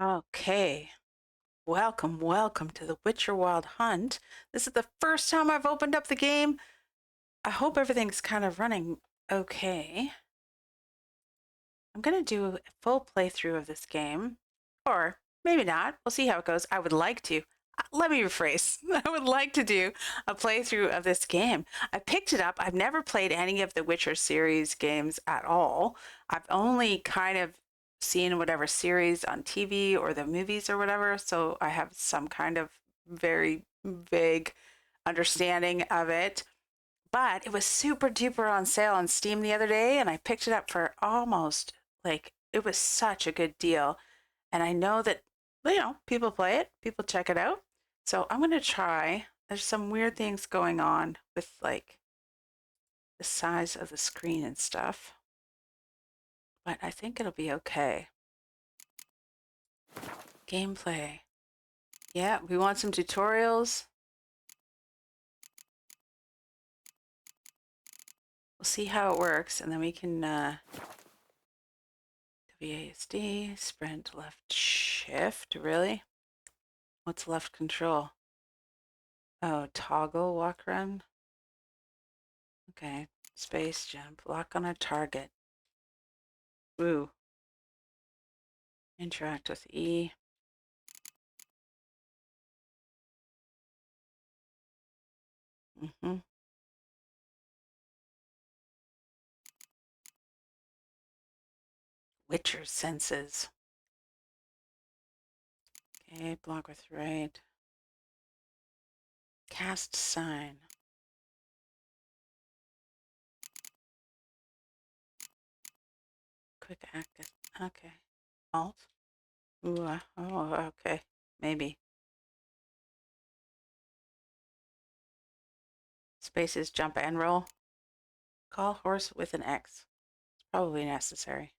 Okay, welcome to the Witcher Wild Hunt. This is the first time I've opened up the game. I hope everything's kind of running okay. I'm going to do a full playthrough of this game, or maybe not. We'll see how it goes. I would like to. Let me rephrase. I would like to do a playthrough of this game. I picked it up. I've never played any of the Witcher series games at all. I've only kind of seen whatever series on TV or the movies or whatever, so I have some kind of very vague understanding of it. But it was super duper on sale on Steam the other day, and I picked it up for almost it was such a good deal. And I know that, people play it, people check it out. So I'm going to try. There's some weird things going on with the size of the screen and stuff, but I think it'll be okay. Gameplay. Yeah, we want some tutorials. We'll see how it works, and then we can WASD, sprint, left shift, really? What's left control? Oh, toggle, walk, run. Okay, space, jump, lock on a target. Ooh. Interact with E. Mm-hmm. Witcher senses. Okay, block with right. Cast sign. Quick active. Okay. Alt. Ooh, oh, okay. Maybe. Spaces, jump and roll. Call horse with an X. It's probably necessary.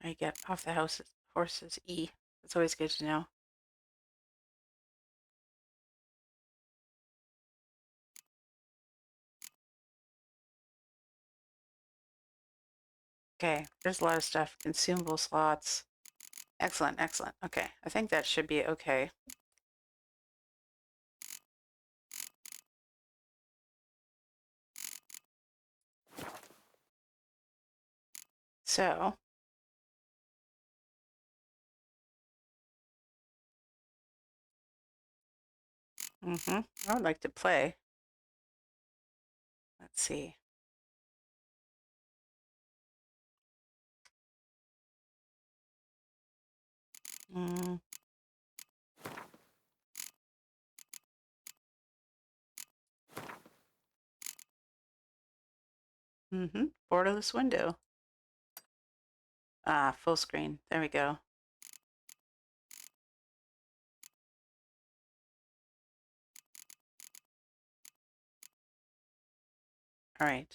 I get off the horse's E. It's always good to know. Okay, there's a lot of stuff. Consumable slots. Excellent, excellent. Okay, I think that should be okay. So, I would like to play. Let's see. Mm. Borderless window. Ah, full screen. There we go. All right.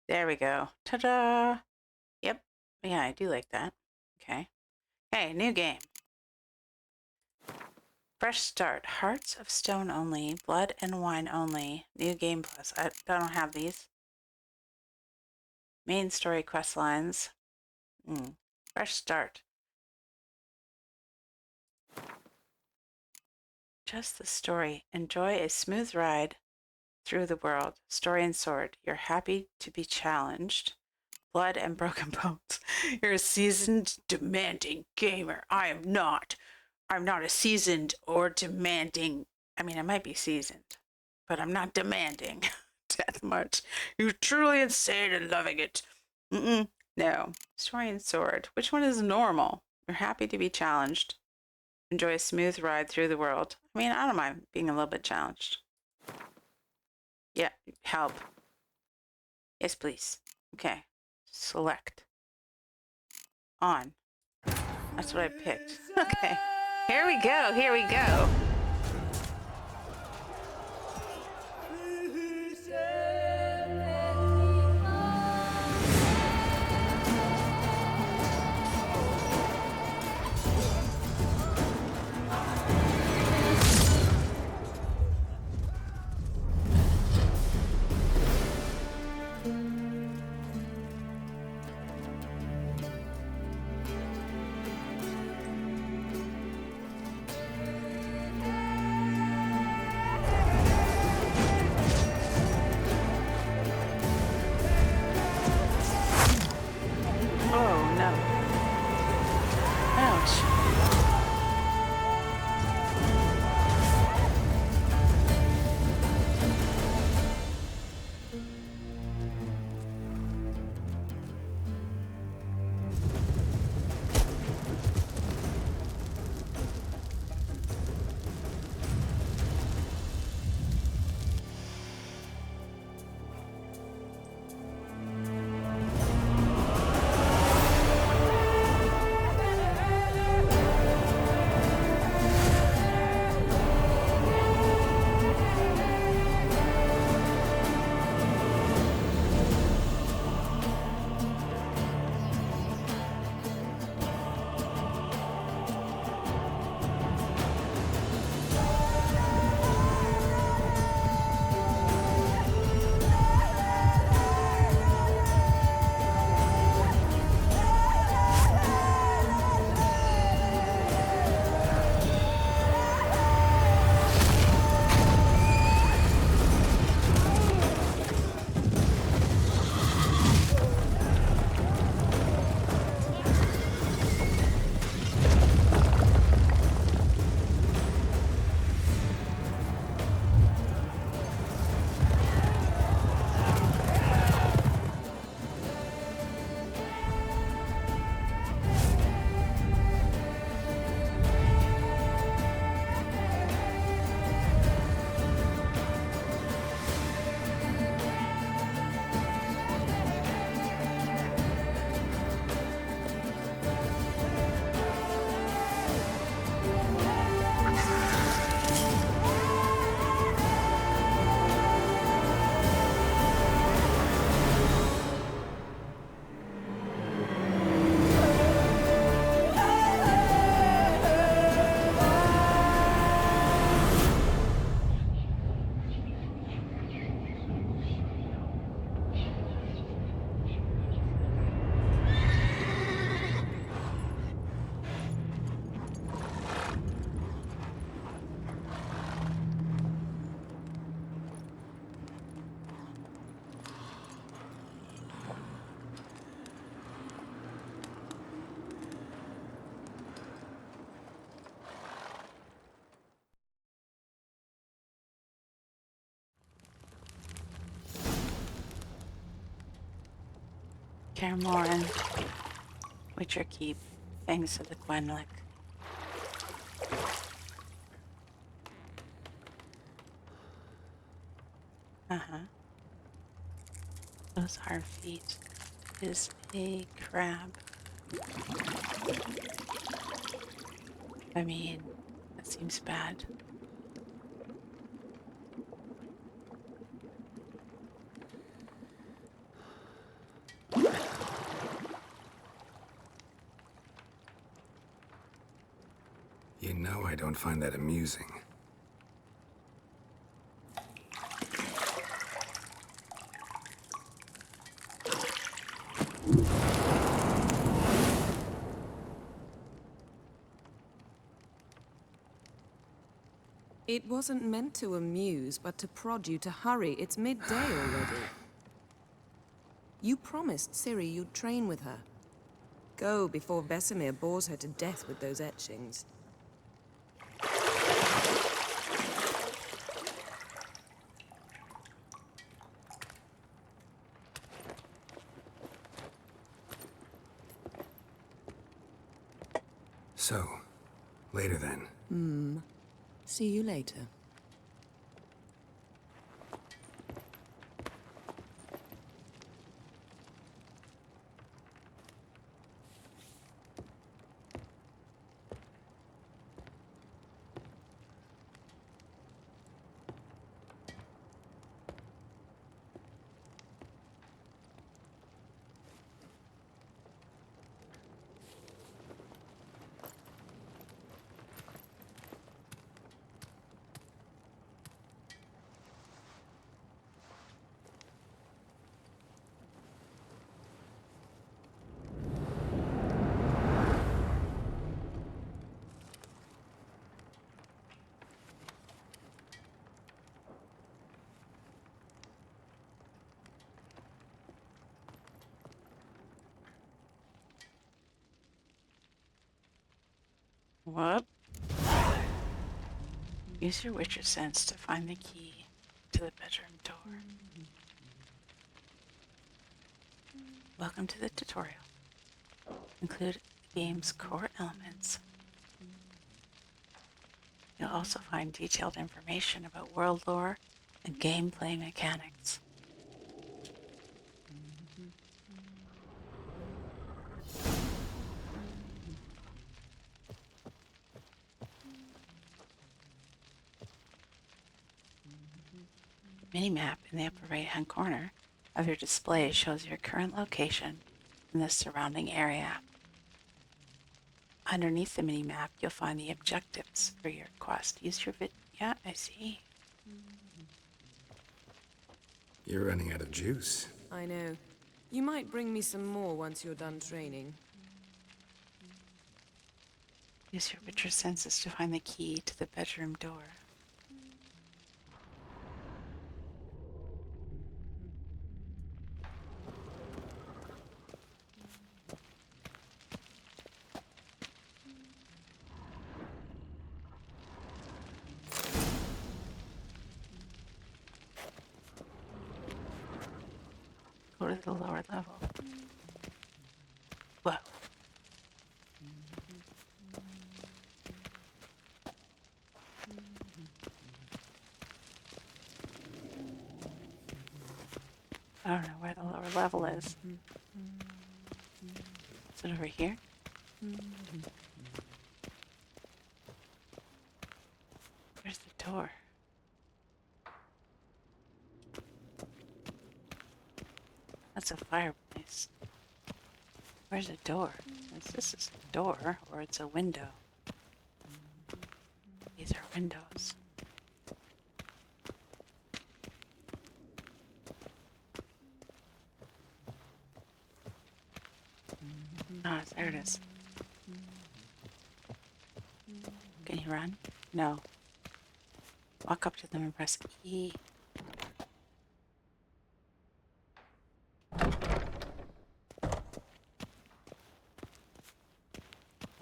There we go. Ta-da! Yep. Yeah, I do like that. Okay. Hey, new game. Fresh start. Hearts of stone only. Blood and wine only. New game plus. I don't have these. Main story quest lines. Fresh start. Just the story. Enjoy a smooth ride through the world. Story and sword. You're happy to be challenged. Blood and broken bones. You're a seasoned, demanding gamer. I am not. I'm not a seasoned or demanding. I mean, I might be seasoned, but I'm not demanding that much. You're truly insane and loving it. No. Story and sword. Which one is normal? You're happy to be challenged. Enjoy a smooth ride through the world. I mean, I don't mind being a little bit challenged. Yeah, help. Yes, please. Okay. Select. On. That's what I picked. Okay. Here we go. Here we go. Cairmoran, Witcher Keep, Fangs of the Gwenlick. Those are feet. Is a crab. I mean, that seems bad. You know I don't find that amusing. It wasn't meant to amuse, but to prod you to hurry. It's midday already. You promised Ciri you'd train with her. Go before Vesemir bores her to death with those etchings. So, later then. See you later. Whoop. Use your Witcher sense to find the key to the bedroom door. Welcome to the tutorial. Include the game's core elements. You'll also find detailed information about world lore and gameplay mechanics. Minimap in the upper right-hand corner of your display shows your current location in the surrounding area. Underneath the minimap, you'll find the objectives for your quest. Use your yeah, I see. You're running out of juice. I know. You might bring me some more once you're done training. Use your Witcher senses to find the key to the bedroom door. Go to the lower level. Whoa. I don't know where the lower level is. Is it over here? Where's the door? That's a fireplace. Where's the door? This is a door, or it's a window. These are windows. Ah, there it is. Can you run? No. Walk up to them and press E.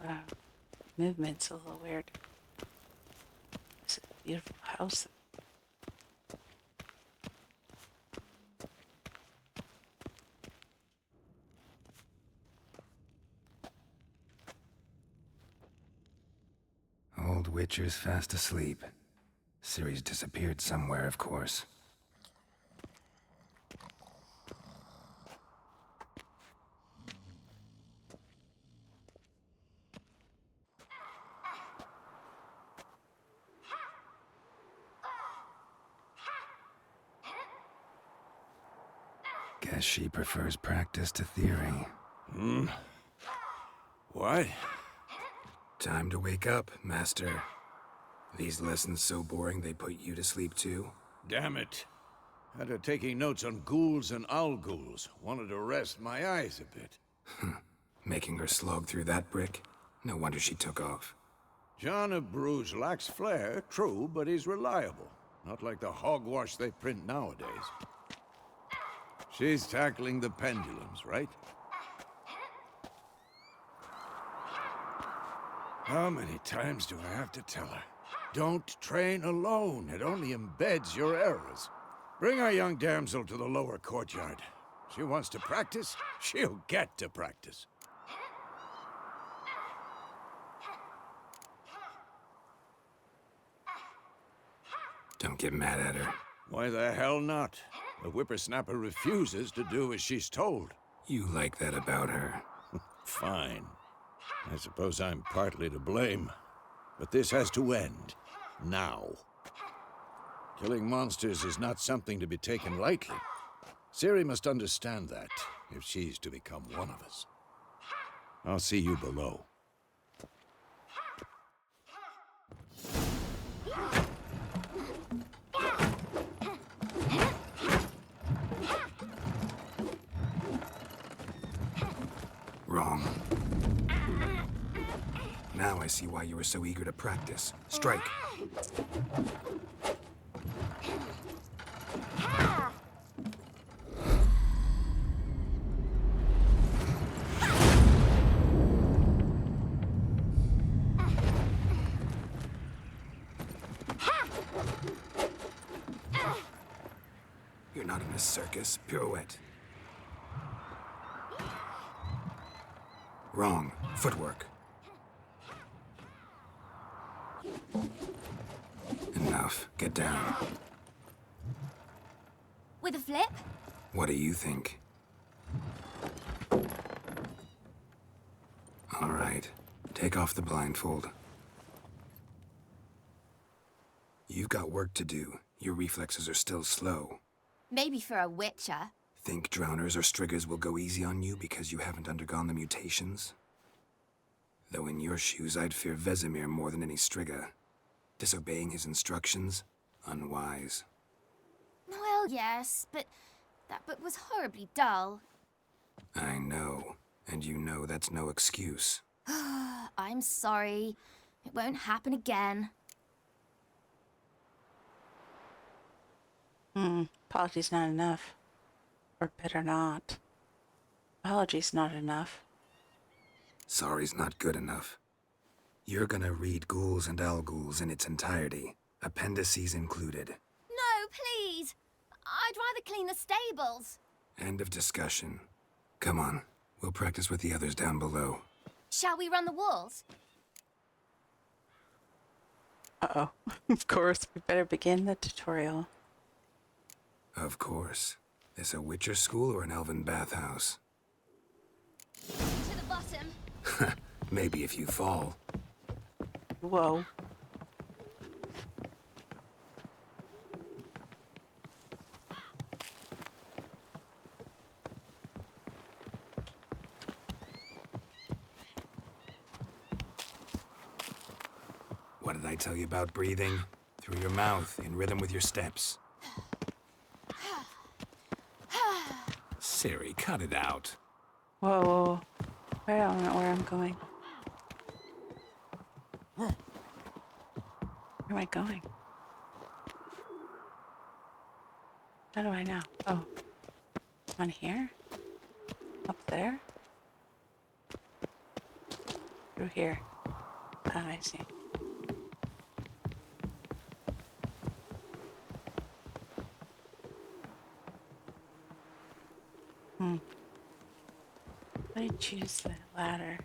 Wow. Movement's a little weird. It's a beautiful house. Witcher's fast asleep. Ciri's disappeared somewhere, of course. Guess she prefers practice to theory. What? Time to wake up, Master. These lessons so boring they put you to sleep too? Damn it. After taking notes on ghouls and owl-ghouls, wanted to rest my eyes a bit. Making her slog through that brick? No wonder she took off. John of Bruges lacks flair, true, but he's reliable. Not like the hogwash they print nowadays. She's tackling the pendulums, right? How many times do I have to tell her? Don't train alone. It only embeds your errors. Bring our young damsel to the lower courtyard. She wants to practice, she'll get to practice. Don't get mad at her. Why the hell not? The whippersnapper refuses to do as she's told. You like that about her. Fine. I suppose I'm partly to blame. But this has to end. Now. Killing monsters is not something to be taken lightly. Ciri must understand that, if she's to become one of us. I'll see you below. Wrong. Now I see why you were so eager to practice. Strike. You're not in a circus. Pirouette. Wrong. Footwork. Enough. Get down. With a flip? What do you think? All right. Take off the blindfold. You've got work to do. Your reflexes are still slow. Maybe for a witcher. Think drowners or striggers will go easy on you because you haven't undergone the mutations? Though in your shoes, I'd fear Vesemir more than any strigger. Disobeying his instructions? Unwise. Well, yes, but that book was horribly dull. I know. And you know that's no excuse. I'm sorry. It won't happen again. Apologies not enough. Or better not. Apologies not enough. Sorry's not good enough. You're gonna read Ghouls and Owl-Ghouls in its entirety, appendices included. No, please! I'd rather clean the stables. End of discussion. Come on, we'll practice with the others down below. Shall we run the walls? Uh-oh. Of course, we better begin the tutorial. Of course. This a Witcher school or an elven bathhouse? To the bottom. Maybe if you fall. Whoa. What did I tell you about breathing? Through your mouth, in rhythm with your steps. Ciri, cut it out. Whoa, whoa, whoa. I don't know where I'm going. Where am I going? How do I know? Oh. On here? Up there? Through here. Ah, I see. I choose the ladder.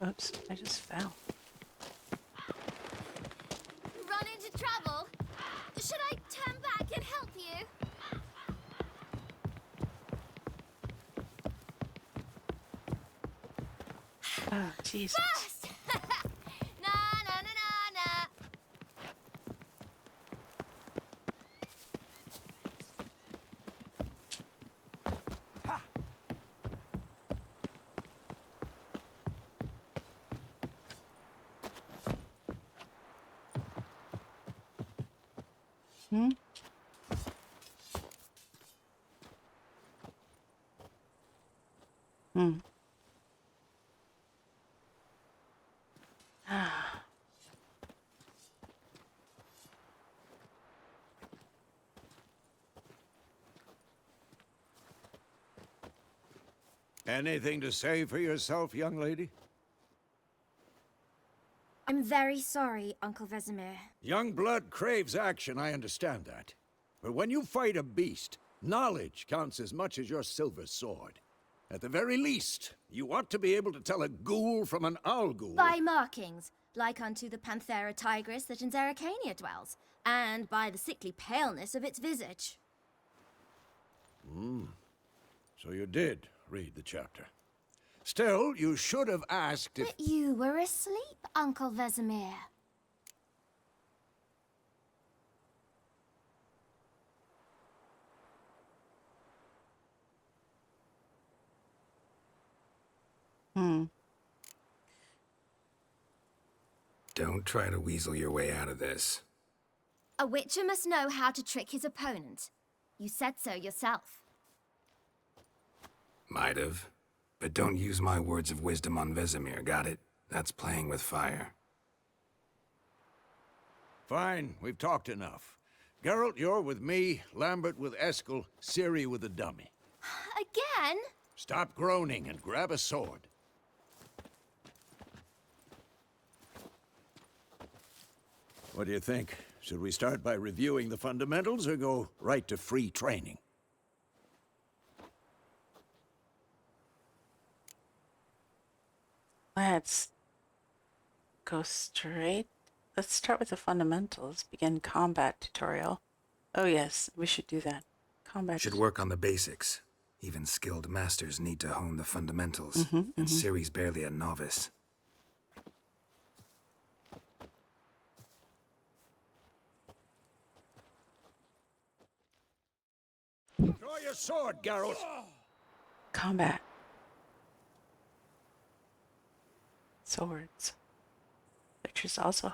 Oops, I just fell. Jesus. Fast! Na na na na na. Hmm? Hmm. Ah. Anything to say for yourself, young lady? I'm very sorry, Uncle Vesemir. Young blood craves action, I understand that. But when you fight a beast, knowledge counts as much as your silver sword. At the very least, you ought to be able to tell a ghoul from an owl ghoul. By markings, like unto the Panthera tigris that in Zeracania dwells, and by the sickly paleness of its visage. So you did read the chapter. Still, you should have asked if... But you were asleep, Uncle Vesemir. Hmm. Don't try to weasel your way out of this. A witcher must know how to trick his opponent. You said so yourself. Might have. But don't use my words of wisdom on Vesemir, got it? That's playing with fire. Fine, we've talked enough. Geralt, you're with me, Lambert with Eskel, Ciri with the dummy. Again? Stop groaning and grab a sword. What do you think? Should we start by reviewing the fundamentals or go right to free training? Let's go straight. Let's start with the fundamentals. Begin combat tutorial. Oh yes, we should do that. Combat. Should work on the basics. Even skilled masters need to hone the fundamentals. And Ciri's barely a novice. Draw your sword, Geralt! Combat. Swords. Witchers also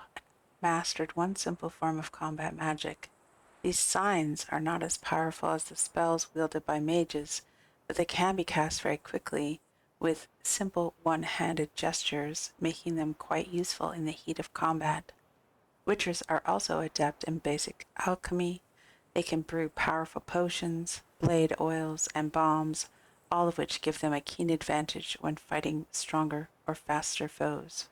mastered one simple form of combat magic. These signs are not as powerful as the spells wielded by mages, but they can be cast very quickly with simple one-handed gestures, making them quite useful in the heat of combat. Witchers are also adept in basic alchemy. They can brew powerful potions, blade oils, and bombs, all of which give them a keen advantage when fighting stronger or faster foes.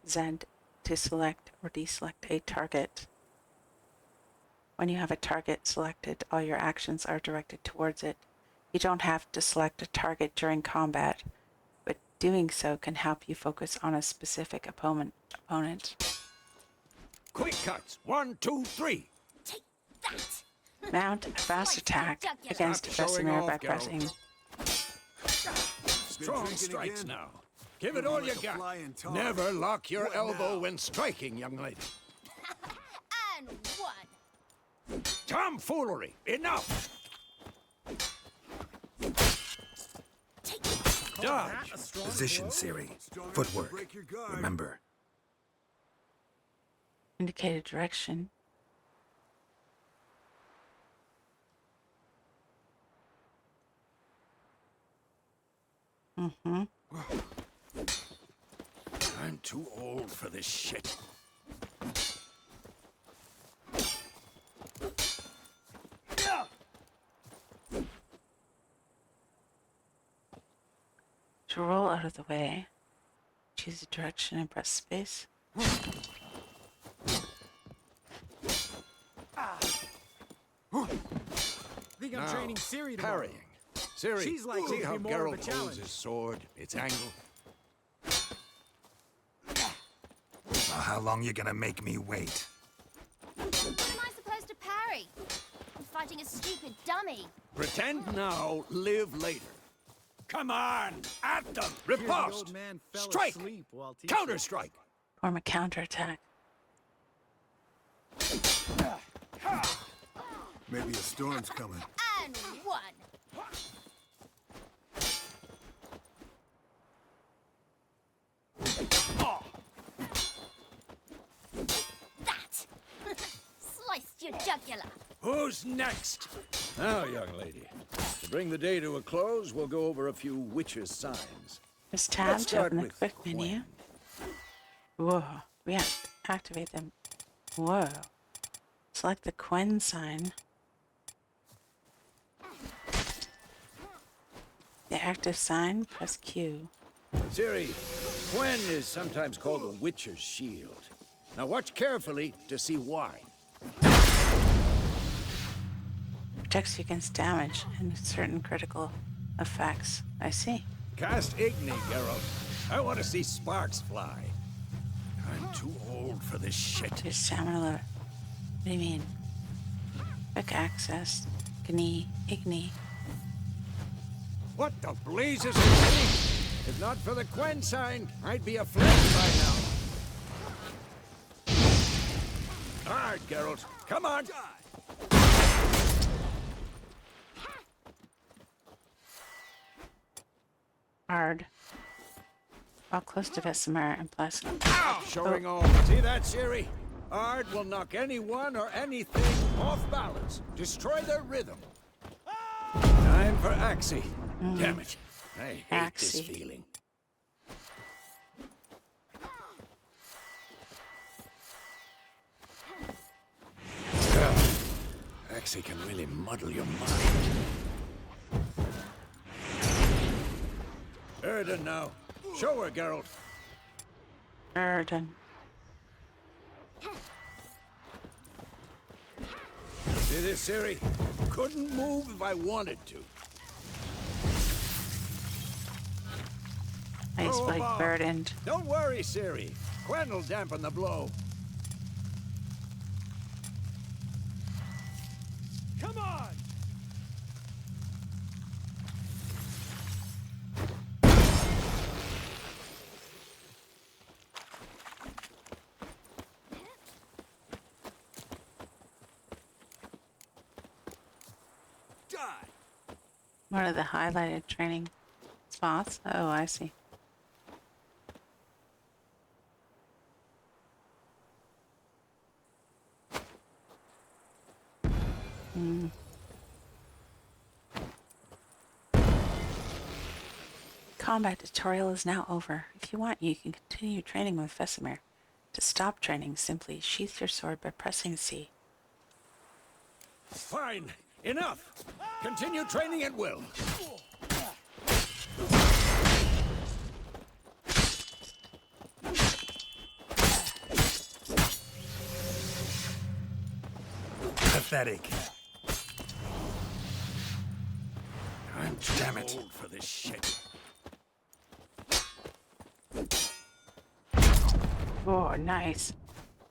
Z to select or deselect a target. When you have a target selected, all your actions are directed towards it. You don't have to select a target during combat, but doing so can help you focus on a specific opponent. Quick cuts! 1, 2, 3! Take that! Mount a fast attack against Stop showing Vesemir off, by Geralt. pressing Strong strikes now. Give it all you got. Never lock your elbow when striking, young lady. And one. Tomfoolery! Enough! Dodge! Position, Ciri. Footwork. Remember, indicated direction. I'm too old for this shit. To roll out of the way, choose a direction and press space. Think I'm training Ciri tomorrow. Parrying. Ciri, She's likely see to how be more of a Geralt holds challenge. his sword, its angle? how long you gonna make me wait? What am I supposed to parry? If I fighting a stupid dummy. Pretend now, live later. Come on, at them, riposte, old man fell strike, asleep while teaching. counter-strike. Form a counterattack. Maybe a storm's coming. And one. That! Sliced your jugular. Who's next? Now, young lady, to bring the day to a close, we'll go over a few witches' signs. Just Let's tab to start open the with quick menu. Quen. Whoa. We have to activate them. Whoa. Select the Quen sign. The active sign, press Q. Ciri, Quen is sometimes called the Witcher's Shield. Now watch carefully to see why. Protects you against damage and certain critical effects. I see. Cast Igni, Geralt. I want to see sparks fly. I'm too old for this shit. Your stamina lower. What do you mean? Quick access. Igni. What the blazes is this? If not for the Quen sign, I'd be aflame by now. Hard, Geralt. Come on. Hard. While close to Vesemir and plus. Showing off. See that, Ciri? Ard will knock anyone or anything off balance. Destroy their rhythm. Time for Axie. Damn it. I hate this Axie. feeling. Axie can really muddle your mind. Erden now. Show her, Geralt. Erden. See this, Ciri? Couldn't move if I wanted to. Ice Throw a Blade bomb. burdened. Don't worry, Ciri. Quen will dampen the blow. Come on! One of the highlighted training spots. Oh, I see. Combat tutorial is now over. If you want, you can continue training with Vesemir. To stop training, simply sheath your sword by pressing C. Fine. Enough. Continue training at will. Pathetic. I'm Damn it. old for this shit. Oh, nice.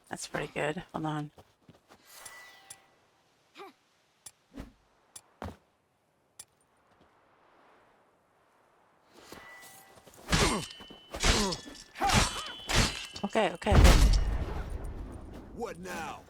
That's pretty good. Hold on. Okay. What now?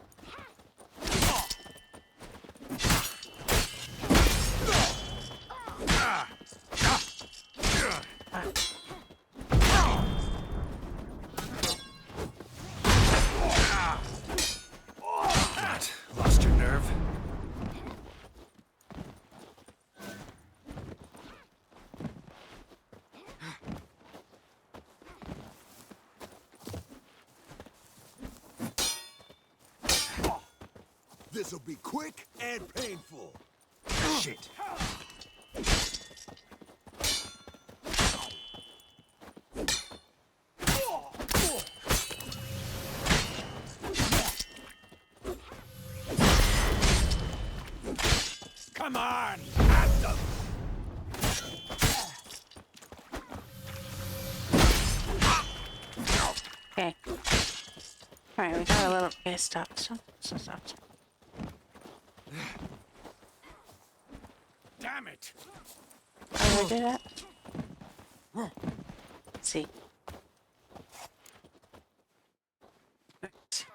What? Lost your nerve? This'll be quick and painful. Shit. Come on. At them. Okay. Alright, we got a little... Okay, stop. Damn it! How do I do that? Let's see.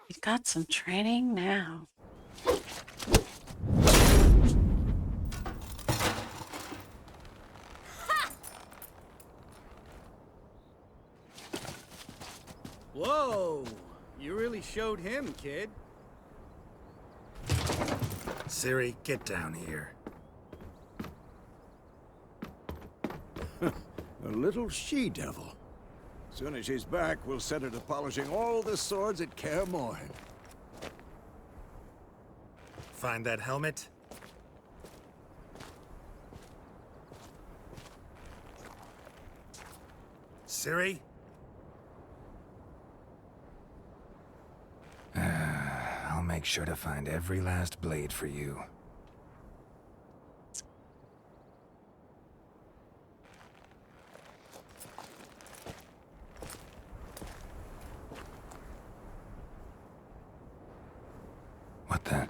He's got some training now. Whoa! You really showed him, kid. Ciri, get down here. A little she-devil. Soon as she's back, we'll set her to polishing all the swords at Kaer Morhen. Find that helmet? Ciri? I'll make sure to find every last blade for you. What the?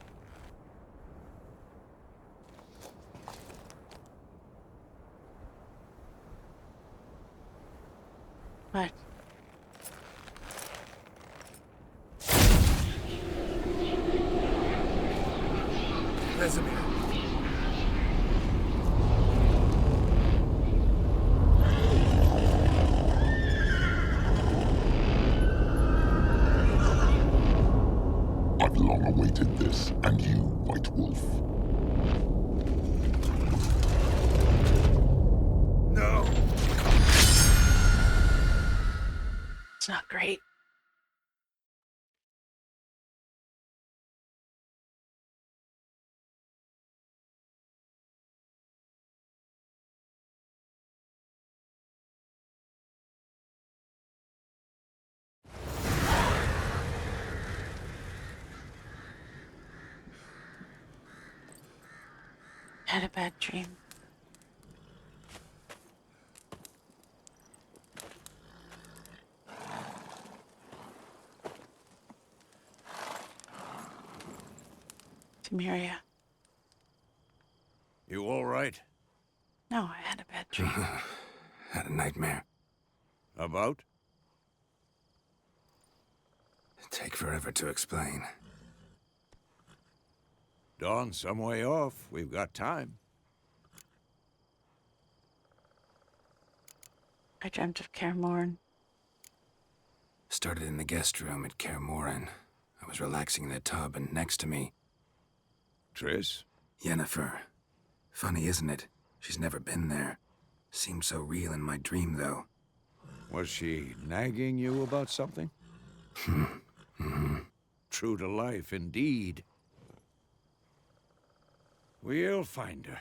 What? Vesemir. I've long awaited this, and you, White Wolf. No! It's not great. Had a bad dream. Tamiria. You all right? No, I had a bad dream. Had a nightmare. About? Take forever to explain. Dawn's some way off. We've got time. I dreamt of Kaer Morhen. Started in the guest room at Kaer Morhen. I was relaxing in the tub, and next to me, Triss? Yennefer. Funny, isn't it? She's never been there. Seemed so real in my dream, though. Was she nagging you about something? True to life, indeed. We'll find her.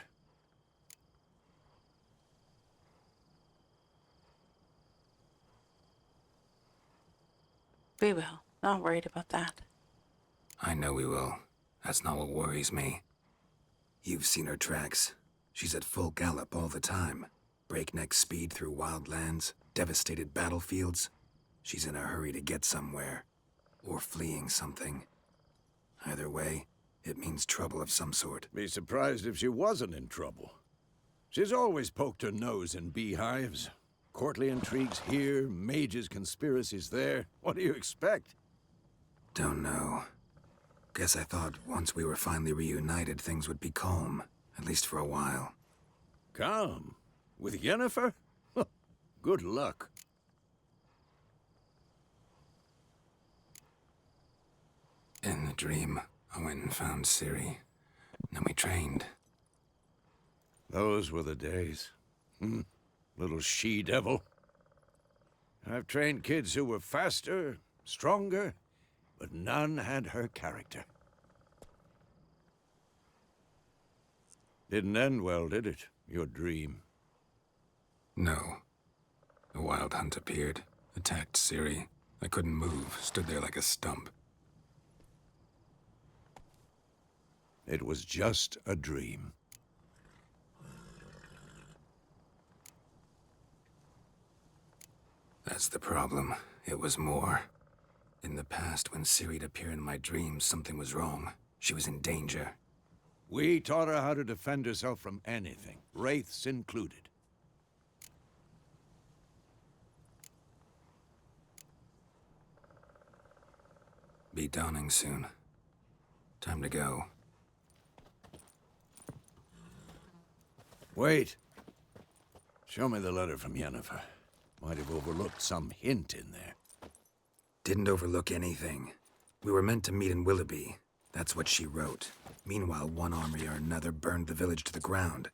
We will. Not worried about that. I know we will. That's not what worries me. You've seen her tracks. She's at full gallop all the time. Breakneck speed through wild lands, devastated battlefields. She's in a hurry to get somewhere. Or fleeing something. Either way, it means trouble of some sort. Be surprised if she wasn't in trouble. She's always poked her nose in beehives. Courtly intrigues here, mages' conspiracies there. What do you expect? Don't know. Guess I thought once we were finally reunited, things would be calm. At least for a while. Calm? With Yennefer? Good luck. In the dream, I went and found Ciri. Then we trained. Those were the days. Little she-devil. I've trained kids who were faster, stronger, but none had her character. Didn't end well, did it? Your dream? No. The Wild Hunt appeared, attacked Ciri. I couldn't move, stood there like a stump. It was just a dream. That's the problem. It was more. In the past, when Ciri'd appear in my dreams, something was wrong. She was in danger. We taught her how to defend herself from anything, wraiths included. Be dawning soon. Time to go. Wait. Show me the letter from Yennefer. Might have overlooked some hint in there. Didn't overlook anything. We were meant to meet in Willoughby. That's what she wrote. Meanwhile, one army or another burned the village to the ground.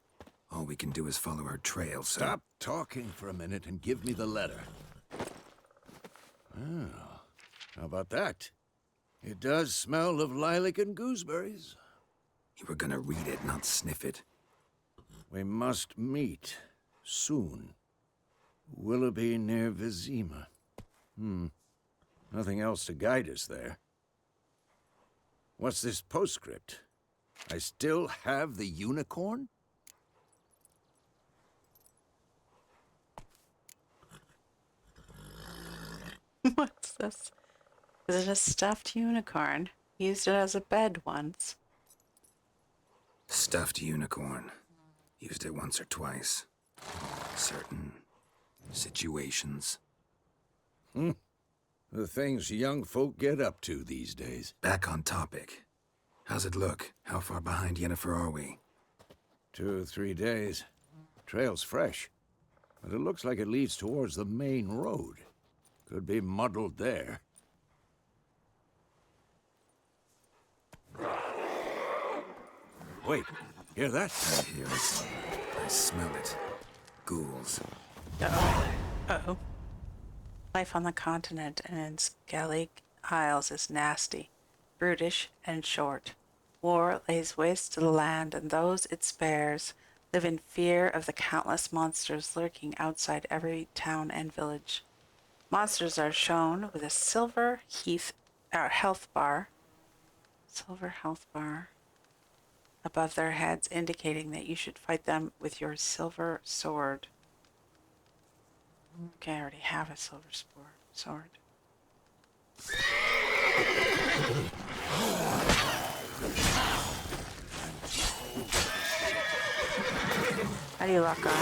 All we can do is follow her trail, so... Stop talking for a minute and give me the letter. Oh, how about that? It does smell of lilac and gooseberries. You were gonna read it, not sniff it. We must meet. Soon. Willoughby near Vizima. Nothing else to guide us there. What's this postscript? I still have the unicorn? What's this? Is it a stuffed unicorn? Used it as a bed once. Stuffed unicorn. Used it once or twice. Certain situations. The things young folk get up to these days. Back on topic. How's it look? How far behind Yennefer are we? 2 or 3 days. Trail's fresh, but it looks like it leads towards the main road. Could be muddled there. Wait, hear that? I hear it. I smell it. Ghouls. Uh-oh. Life on the continent and in Skellig Isles is nasty, brutish, and short. War lays waste to the land, and those it spares live in fear of the countless monsters lurking outside every town and village. Monsters are shown with a silver health bar above their heads, indicating that you should fight them with your silver sword. Okay, I already have a silver sword. How do you lock on?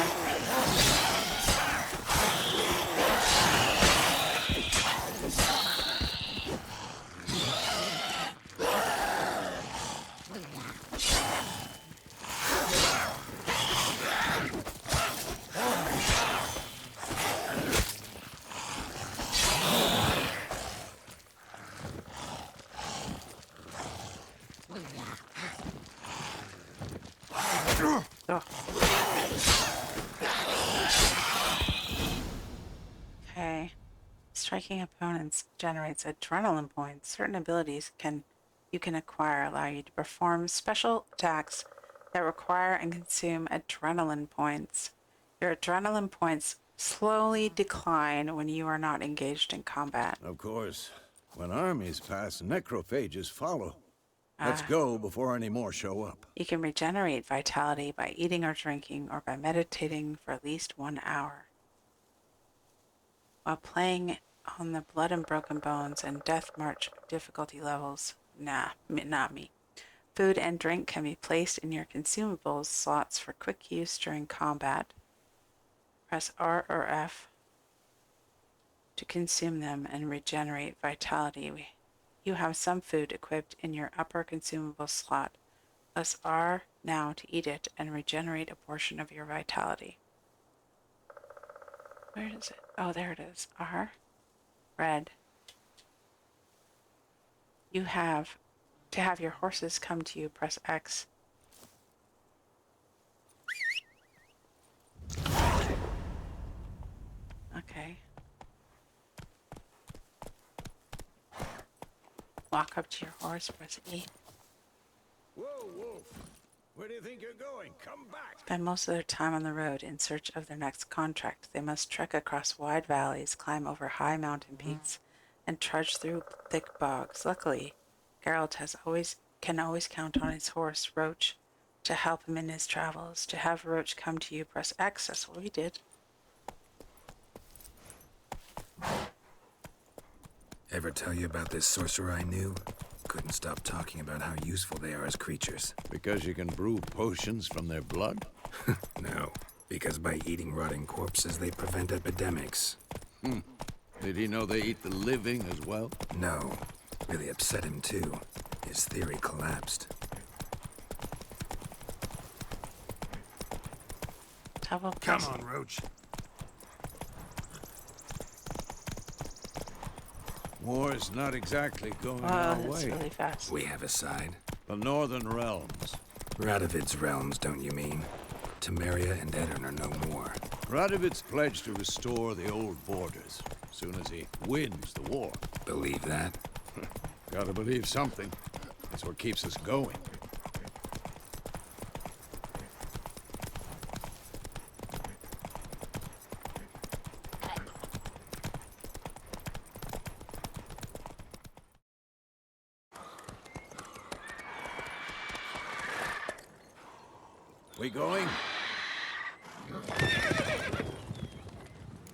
Oh. Okay. Striking opponents generates adrenaline points. Certain abilities you can acquire allow you to perform special attacks that require and consume adrenaline points. Your adrenaline points slowly decline when you are not engaged in combat. Of course. When armies pass, necrophages follow. Let's go before any more show up. You can regenerate vitality by eating or drinking or by meditating for at least 1 hour. While playing on the Blood and Broken Bones and Death March difficulty levels, not me. Food and drink can be placed in your consumables slots for quick use during combat. Press R or F to consume them and regenerate vitality. You have some food equipped in your upper consumable slot. Press R now to eat it and regenerate a portion of your vitality. Where is it? Oh, there it is. R. Red. To have your horses come to you, press X. Okay. Walk up to your horse, press E. Whoa, Wolf! Where do you think you're going? Come back! Spend most of their time on the road in search of their next contract. They must trek across wide valleys, climb over high mountain peaks, and trudge through thick bogs. Luckily, Geralt can always count on his horse, Roach, to help him in his travels. To have Roach come to you, press X. That's what we did. Ever tell you about this sorcerer I knew? couldn't stop talking about how useful they are as creatures. Because you can brew potions from their blood? No, because by eating rotting corpses, they prevent epidemics. Did he know they eat the living as well? No. Really upset him, too. His theory collapsed. How about Come on, Roach. War's not exactly going Oh, our that's way. really fast. We have a side. The Northern Realms. Radovid's realms, don't you mean? Temeria and Edirn are no more. Radovid's pledged to restore the old borders, as soon as he wins the war. Believe that? Gotta believe something. That's what keeps us going. We going?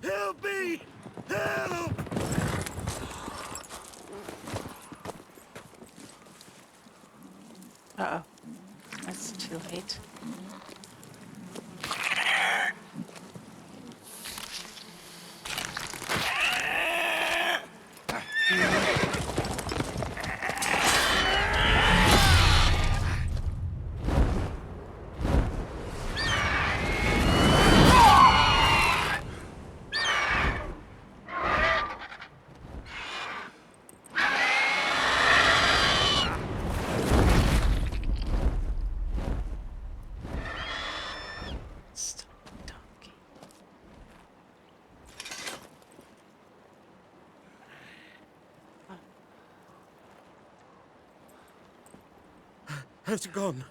Help me! Help! Uh-oh. That's too late. Stop talking. Has it gone?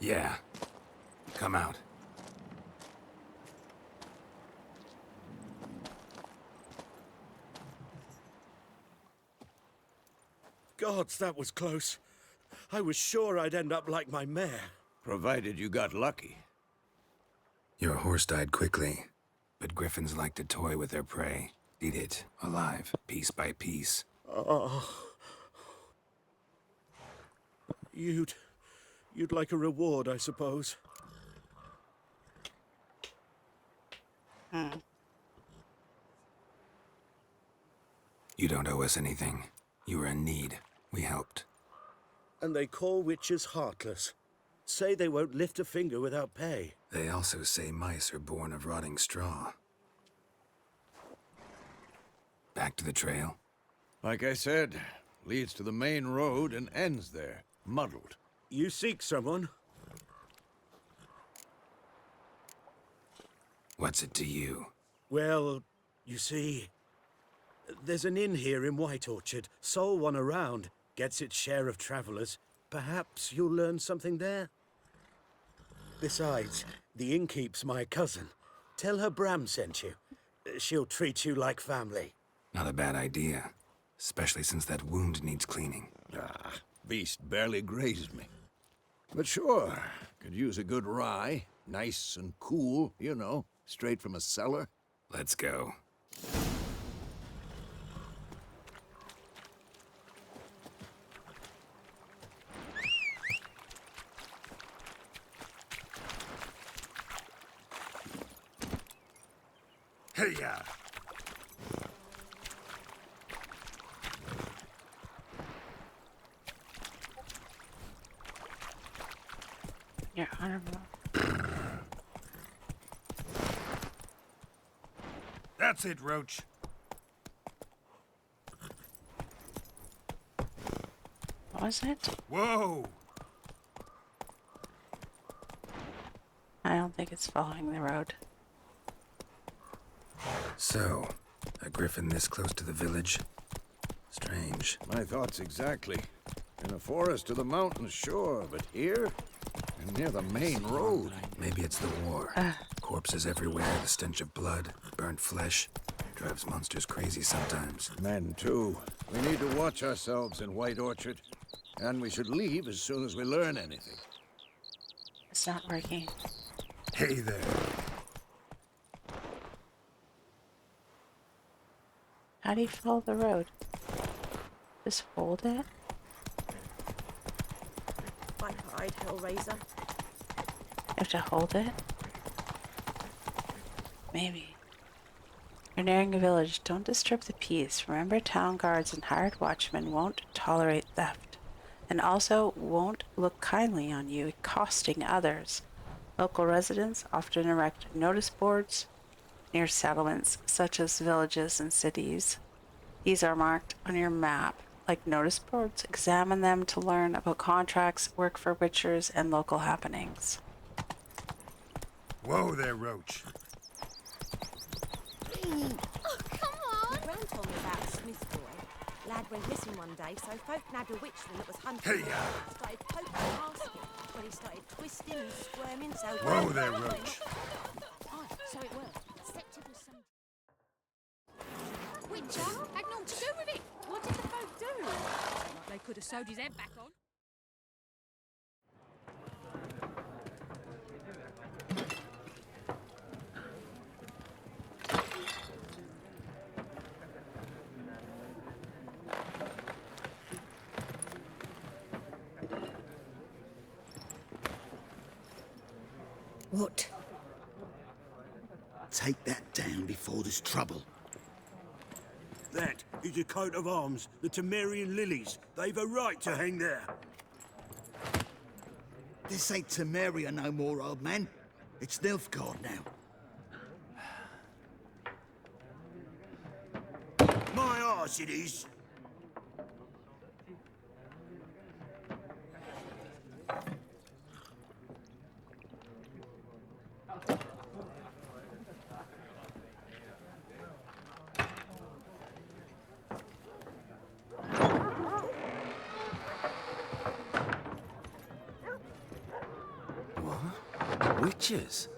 Yeah. Come out. Gods, that was close. I was sure I'd end up like my mare. Provided you got lucky. Your horse died quickly, but griffins like to toy with their prey. Eat it, alive, piece by piece. Oh. You'd like a reward, I suppose. You don't owe us anything. You were in need. We helped. And they call witches heartless. Say they won't lift a finger without pay. They also say mice are born of rotting straw. Back to the trail? Like I said, leads to the main road and ends there, muddled. You seek someone? What's it to you? Well, you see, there's an inn here in White Orchard. Sole one around. Gets its share of travelers. Perhaps you'll learn something there? Besides, the innkeep's my cousin. Tell her Bram sent you. She'll treat you like family. Not a bad idea. Especially since that wound needs cleaning. Ah, beast barely grazed me. But sure, could use a good rye. Nice and cool, you know, straight from a cellar. Let's go. Hey-ya! Your honorable. That's it, Roach. What was it? Whoa! I don't think it's following the road. So, a griffin this close to the village? Strange. My thoughts exactly. In a forest to the mountains, sure, but here? And near the main road. Maybe it's the war. Corpses everywhere, the stench of blood, burnt flesh. Drives monsters crazy sometimes. Men, too. We need to watch ourselves in White Orchard. And we should leave as soon as we learn anything. It's not working. Hey there. How do you follow the road? Just hold it. Bipod, Hellraiser. You have to hold it. Maybe. You're nearing a village. Don't disturb the peace. Remember, town guards and hired watchmen won't tolerate theft, and also won't look kindly on you, accosting others. Local residents often erect notice boards near settlements, such as villages and cities. These are marked on your map like notice boards. Examine them to learn about contracts, work for witchers, and local happenings. Whoa there, Roach. Oh, come on! Gran told me about a Smith boy. Lad went missing one day, so folk nabbed a witchman that was hunting Hey, him. Started poking and asking, when he started twisting and squirming, so... Whoa there, Roach. Oh, so it worked. Set to the sun. Witcher had naught to do with it. What did the folk do? Like they could have sewed his head back on. What? Take that down before there's trouble. That is a coat of arms, the Temerian lilies. They've a right to hang there. This ain't Temeria no more, old man. It's Nilfgaard now. My arse it is. What? Witches?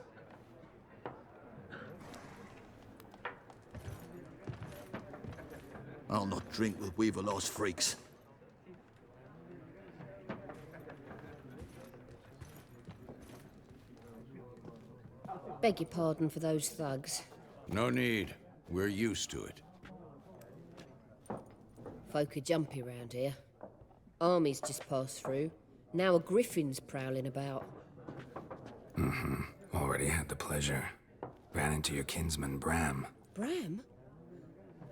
I'll not drink with Weaverlost freaks. Beg your pardon for those thugs. No need. We're used to it. Folk are jumpy round here. Armies just passed through. Now a griffin's prowling about. Already had the pleasure. Ran into your kinsman, Bram. Bram?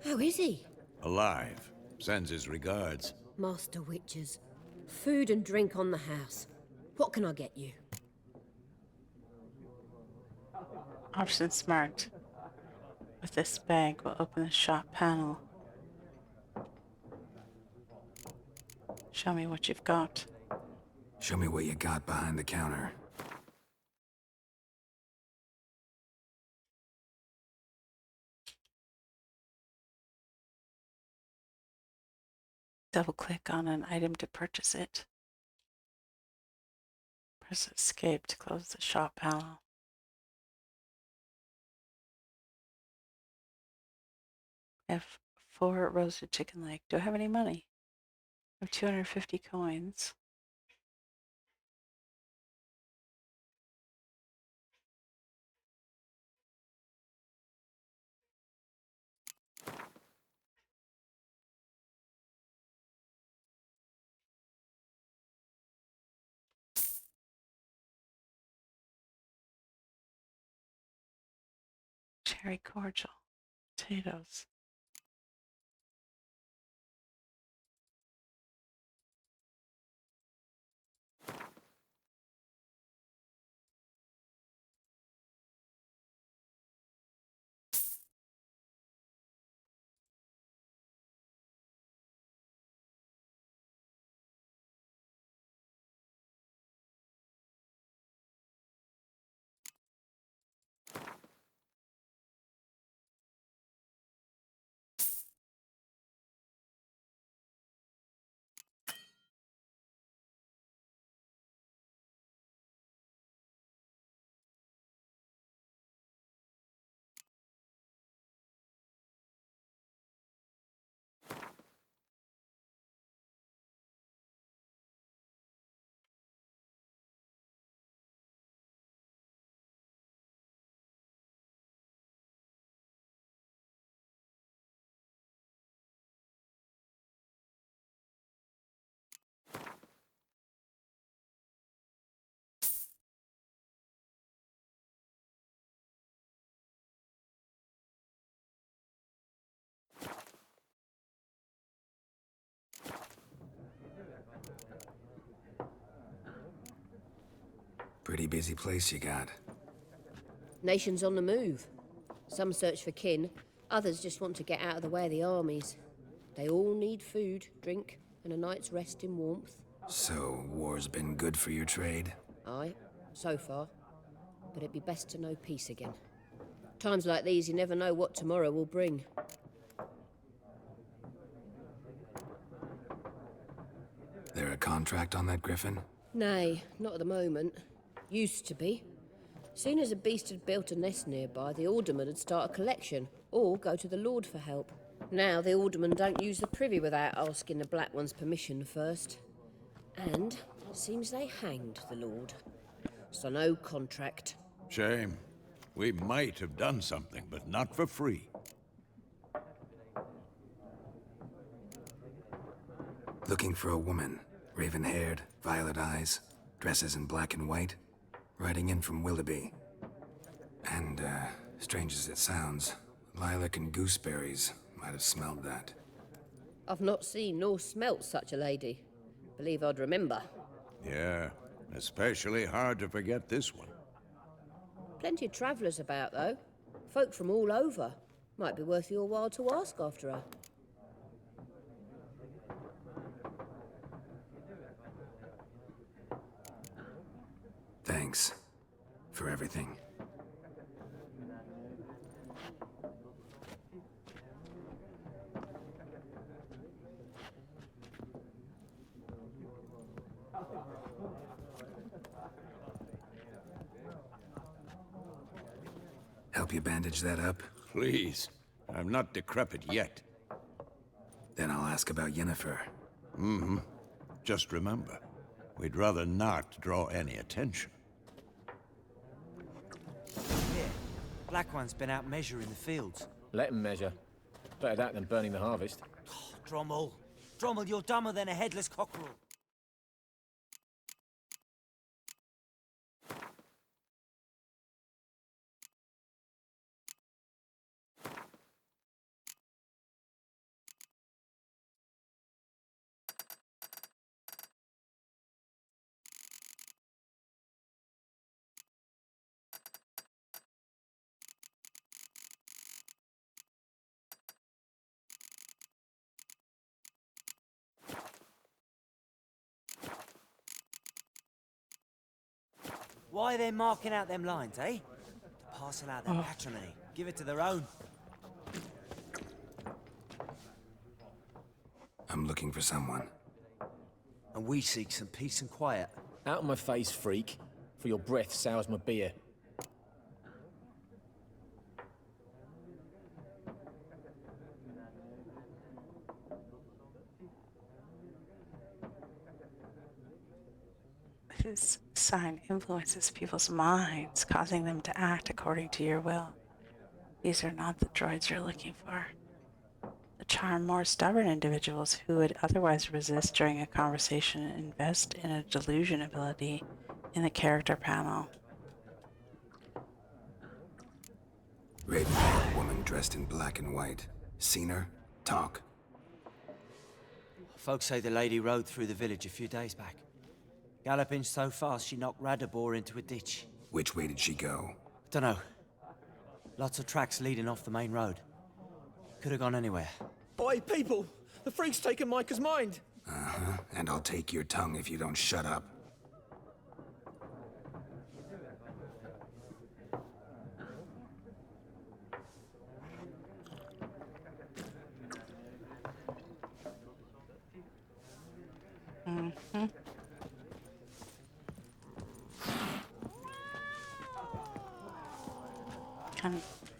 How is he? Alive. Sends his regards. Master Witchers. Food and drink on the house. What can I get you? Options marked. With this bag, we'll open the shop panel. Show me what you've got. Show me what you got behind the counter. Double-click on an item to purchase it. Press escape to close the shop panel. I have 4 roasted chicken leg. Do I have any money? I have 250 coins. Cherry cordial. Potatoes. Pretty busy place you got. Nations on the move. Some search for kin, others just want to get out of the way of the armies. They all need food, drink, and a night's rest in warmth. So, war's been good for your trade? Aye, so far. But it'd be best to know peace again. Times like these, you never know what tomorrow will bring. There a contract on that griffin? Nay, not at the moment. Used to be. Soon as a beast had built a nest nearby, the alderman would start a collection, or go to the Lord for help. Now the aldermen don't use the privy without asking the Black One's permission first. And seems they hanged the Lord. So no contract. Shame. We might have done something, but not for free. Looking for a woman. Raven-haired, violet eyes, dresses in black and white. Riding in from Willoughby. And, strange as it sounds, lilac and gooseberries might have smelled that. I've not seen nor smelt such a lady. Believe I'd remember. Yeah, especially hard to forget this one. Plenty of travellers about, though. Folk from all over. Might be worth your while to ask after her. Thanks. For everything. Help you bandage that up? Please. I'm not decrepit yet. Then I'll ask about Yennefer. Mm-hmm. Just remember, we'd rather not draw any attention. Here, Black One's been out measuring the fields. Let him measure. Better that than burning the harvest. Oh, Drommel. Drommel, you're dumber than a headless cockerel. Why are they marking out them lines, eh? To parcel out their patrimony. Give it to their own. I'm looking for someone. And we seek some peace and quiet. Out of my face, freak. For your breath sours my beer. This sign influences people's minds, causing them to act according to your will. These are not the droids you're looking for. The charm more stubborn individuals who would otherwise resist during a conversation invest in a delusion ability in the character panel. Raven-haired woman dressed in black and white. Seen her? Talk. Folks say the lady rode through the village a few days back. Galloping so fast she knocked Radabor into a ditch. Which way did she go? Dunno. Lots of tracks leading off the main road. Could have gone anywhere. Boy, people! The freak's taken Micah's mind! Uh-huh. And I'll take your tongue if you don't shut up. Mm-hmm.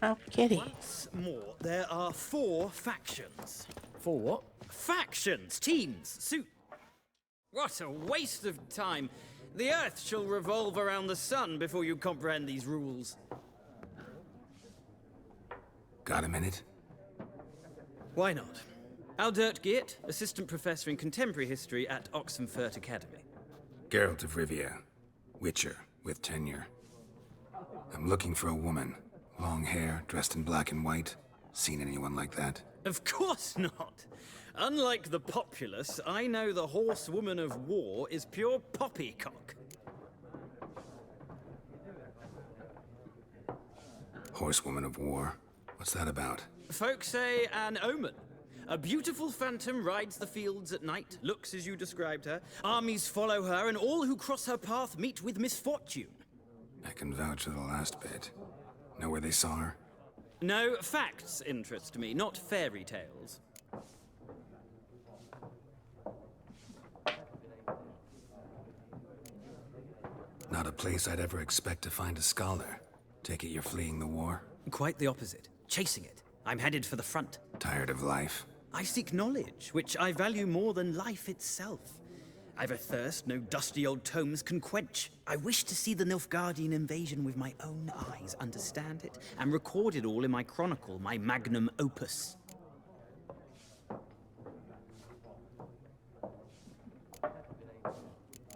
Oh, kitty. Once more, there are 4 factions. 4 what? Factions, teams, suit. What a waste of time. The Earth shall revolve around the sun before you comprehend these rules. Got a minute? Why not? Aldert Geert, Assistant Professor in Contemporary History at Oxenfurt Academy. Geralt of Rivia. Witcher, with tenure. I'm looking for a woman. Long hair, dressed in black and white. Seen anyone like that? Of course not. Unlike the populace, I know the horsewoman of war is pure poppycock. Horsewoman of War. What's that about? Folk say an omen. A beautiful phantom rides the fields at night, looks as you described her. Armies follow her, and all who cross her path meet with misfortune. I can vouch for the last bit. Know where they saw her? No, facts interest me, not fairy tales. Not a place I'd ever expect to find a scholar. Take it you're fleeing the war? Quite the opposite. Chasing it. I'm headed for the front. Tired of life? I seek knowledge, which I value more than life itself. I've a thirst no dusty old tomes can quench. I wish to see the Nilfgaardian invasion with my own eyes, understand it, and record it all in my chronicle, my magnum opus.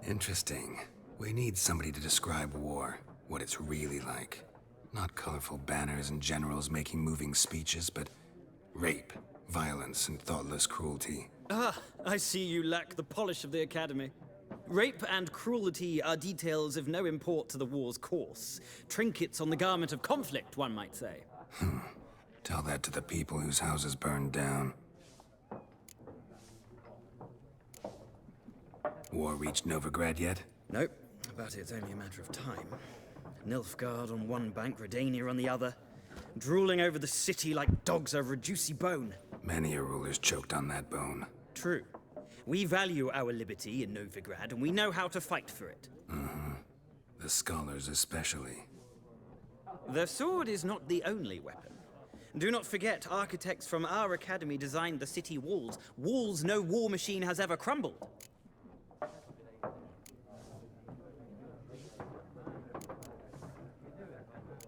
Interesting. We need somebody to describe war, what it's really like. Not colorful banners and generals making moving speeches, but rape, violence, and thoughtless cruelty. Ah, I see you lack the polish of the Academy. Rape and cruelty are details of no import to the war's course. Trinkets on the garment of conflict, one might say. Tell that to the people whose houses burned down. War reached Novigrad yet? Nope, but it's only a matter of time. Nilfgaard on one bank, Redania on the other, drooling over the city like dogs over a juicy bone. Many a ruler's choked on that bone. True. We value our liberty in Novigrad, and we know how to fight for it. The scholars especially. The sword is not the only weapon. Do not forget, architects from our academy designed the city walls. Walls no war machine has ever crumbled.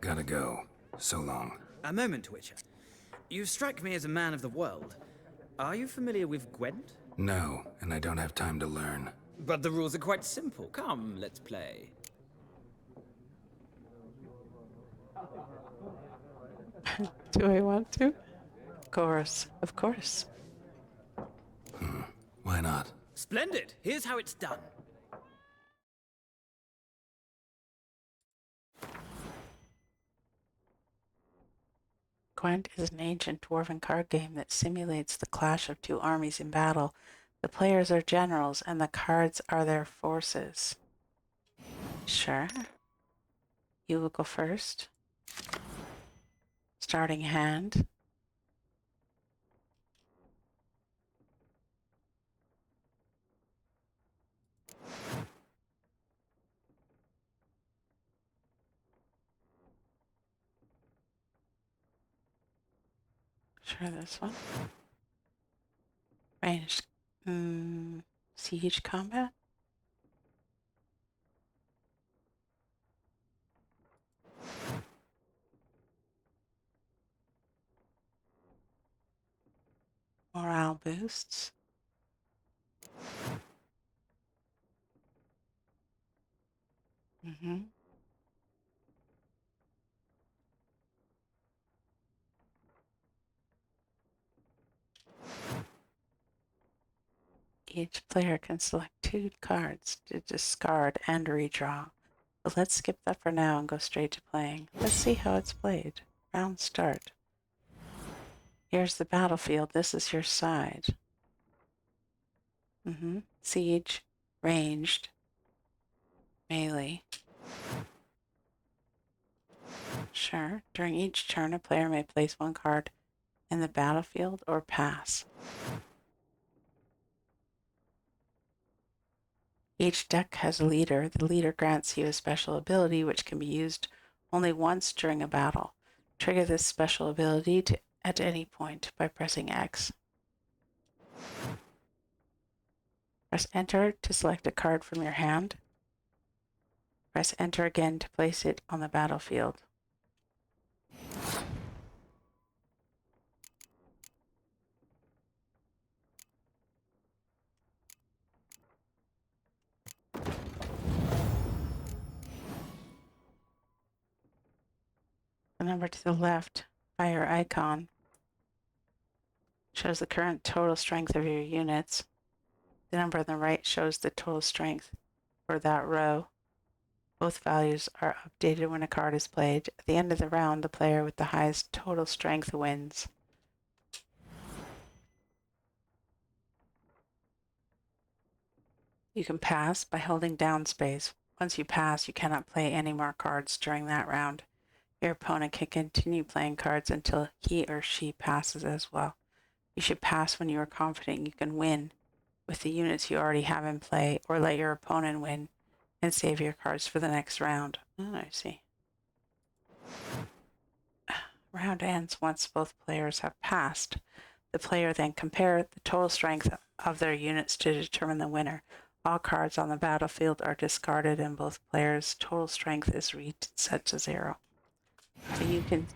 Gotta go. So long. A moment, Witcher. You strike me as a man of the world. Are you familiar with Gwent? No, and I don't have time to learn. But the rules are quite simple. Come, let's play. Do I want to? Of course, of course. Why not? Splendid! Here's how it's done. Gwent is an ancient dwarven card game that simulates the clash of two armies in battle. The players are generals, and the cards are their forces. Sure. You will go first. Starting hand. Sure, this one. Ranged. Siege combat. Morale boosts. Each player can select 2 cards to discard and redraw. But let's skip that for now and go straight to playing. Let's see how it's played. Round start. Here's the battlefield. This is your side. Siege, ranged, melee. Sure. During each turn, a player may place 1 card in the battlefield or pass. Each deck has a leader. The leader grants you a special ability which can be used only once during a battle. Trigger this special ability at any point by pressing X. Press Enter to select a card from your hand. Press Enter again to place it on the battlefield. The number to the left, by your icon, shows the current total strength of your units. The number on the right shows the total strength for that row. Both values are updated when a card is played. At the end of the round, the player with the highest total strength wins. You can pass by holding down space. Once you pass, you cannot play any more cards during that round. Your opponent can continue playing cards until he or she passes as well. You should pass when you are confident you can win with the units you already have in play, or let your opponent win and save your cards for the next round. Oh, I see. Round ends once both players have passed. The player then compares the total strength of their units to determine the winner. All cards on the battlefield are discarded and both players' total strength is reset to 0. So you can,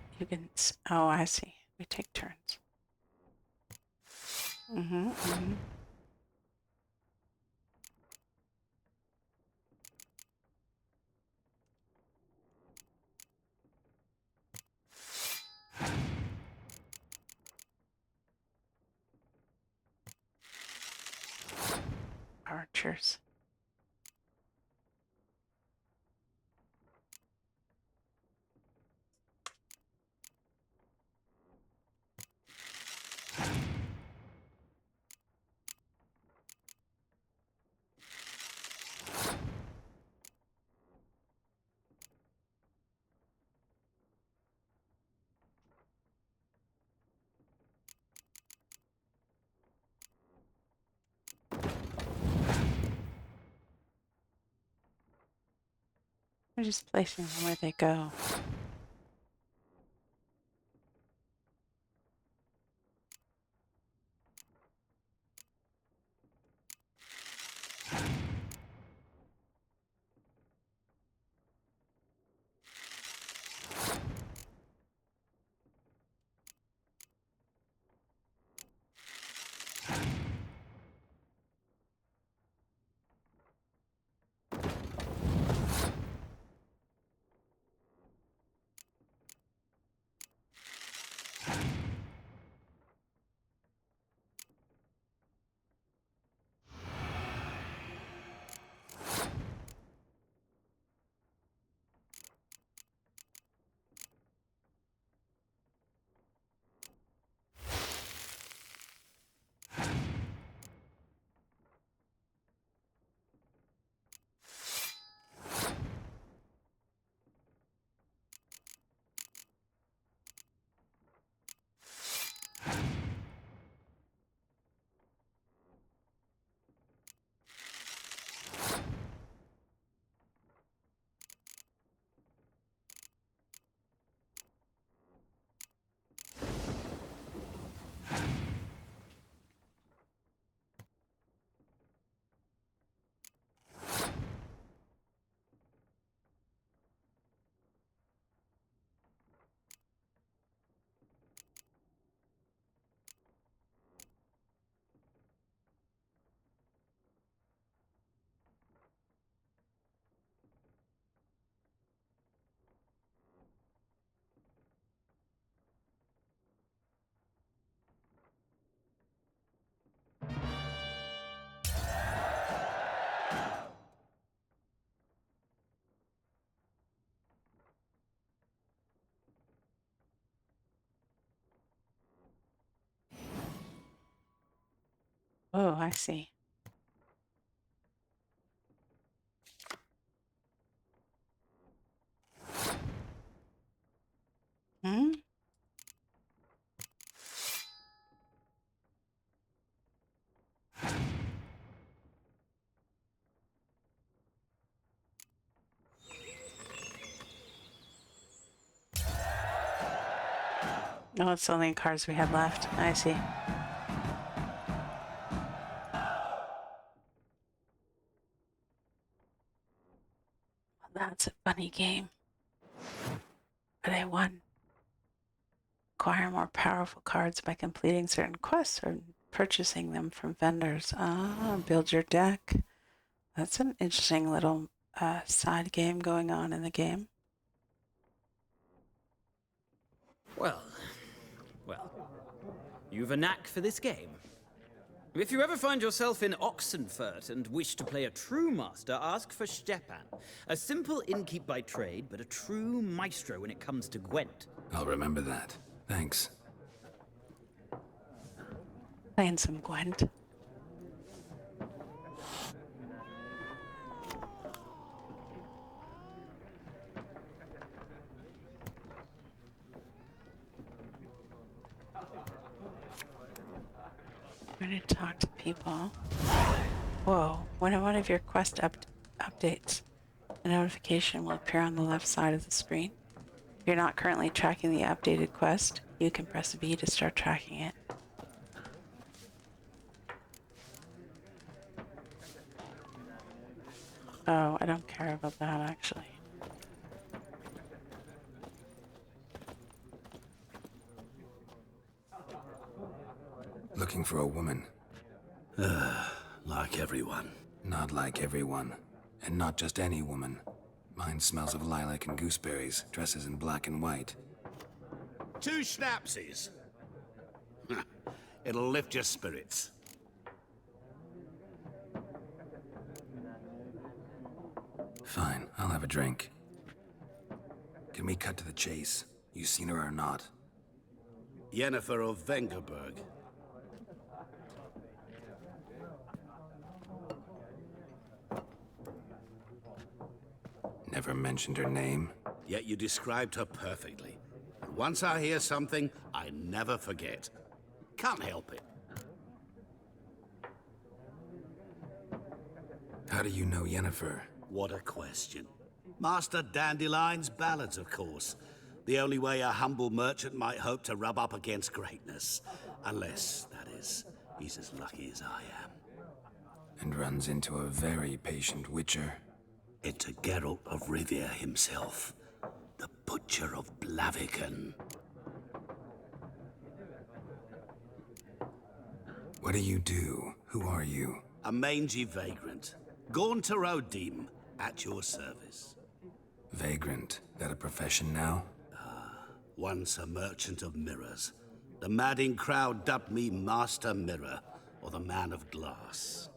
oh, I see. We take turns. Archers. We're just placing them where they go. Oh, I see. Hmm? Oh, it's the only cards we had left. I see. That's a funny game. But I won. Acquire more powerful cards by completing certain quests or purchasing them from vendors. Ah, build your deck. That's an interesting little side game going on in the game. Well, you've a knack for this game. If you ever find yourself in Oxenfurt and wish to play a true master, ask for Stepan. A simple innkeep by trade, but a true maestro when it comes to Gwent. I'll remember that. Thanks. Playing some Gwent. I'm going to talk to people. Whoa. When one of your quest updates, a notification will appear on the left side of the screen. If you're not currently tracking the updated quest, you can press B to start tracking it. Oh, I don't care about that actually. Looking for a woman. Like everyone. Not like everyone. And not just any woman. Mine smells of lilac and gooseberries, dresses in black and white. 2 schnapsies. It'll lift your spirits. Fine, I'll have a drink. Can we cut to the chase? You seen her or not? Yennefer of Vengerberg. Never mentioned her name? Yet you described her perfectly. And once I hear something, I never forget. Can't help it. How do you know Yennefer? What a question. Master Dandelion's ballads, of course. The only way a humble merchant might hope to rub up against greatness. Unless, that is, he's as lucky as I am. And runs into a very patient witcher. Into Geralt of Rivia himself. The Butcher of Blaviken. What do you do? Who are you? A mangy vagrant. Gaunter O'Dim, at your service. Vagrant. That a profession now? Once a merchant of mirrors. The madding crowd dubbed me Master Mirror, or the Man of Glass.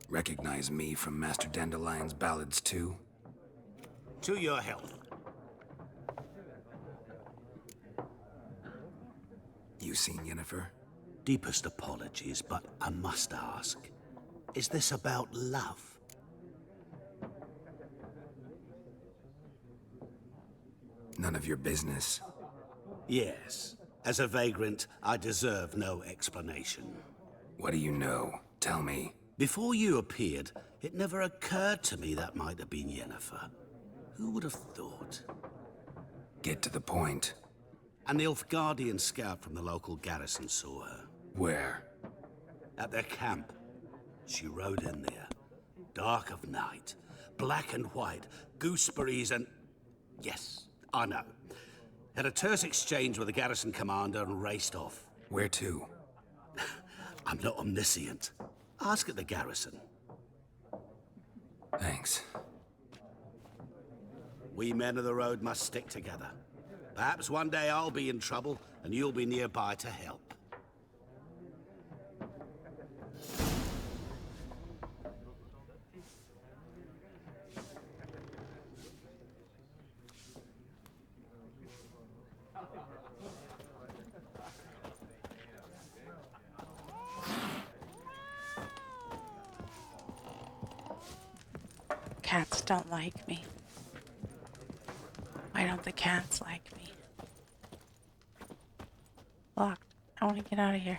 Recognize me from Master Dandelion's ballads too? To your health. You seen Yennefer? Deepest apologies, but I must ask. Is this about love? None of your business. Yes. As a vagrant, I deserve no explanation. What do you know? Tell me. Before you appeared, it never occurred to me that might have been Yennefer. Who would have thought? Get to the point. An Nilfgaardian scout from the local garrison saw her. Where? At their camp. She rode in there. Dark of night. Black and white. Gooseberries and... Yes, I know. Had a terse exchange with the garrison commander and raced off. Where to? I'm not omniscient. Ask at the garrison. Thanks. We men of the road must stick together. Perhaps one day I'll be in trouble and you'll be nearby to help. Cats don't like me. Why don't the cats like me? Locked. I want to get out of here.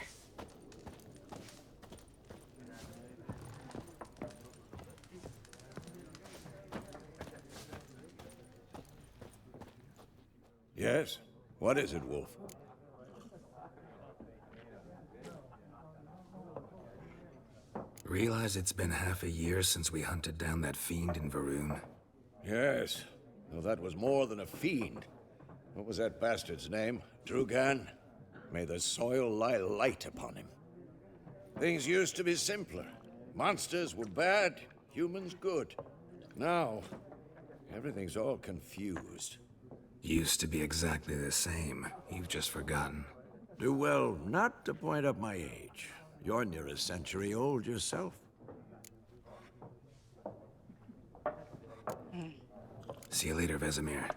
Yes? What is it, Wolf? Realize it's been half a year since we hunted down that fiend in Varun? Yes. Well, that was more than a fiend. What was that bastard's name? Drugan? May the soil lie light upon him. Things used to be simpler. Monsters were bad, humans good. Now, everything's all confused. Used to be exactly the same. You've just forgotten. Do well not to point up my age. You're near a century old yourself. See you later, Vesemir.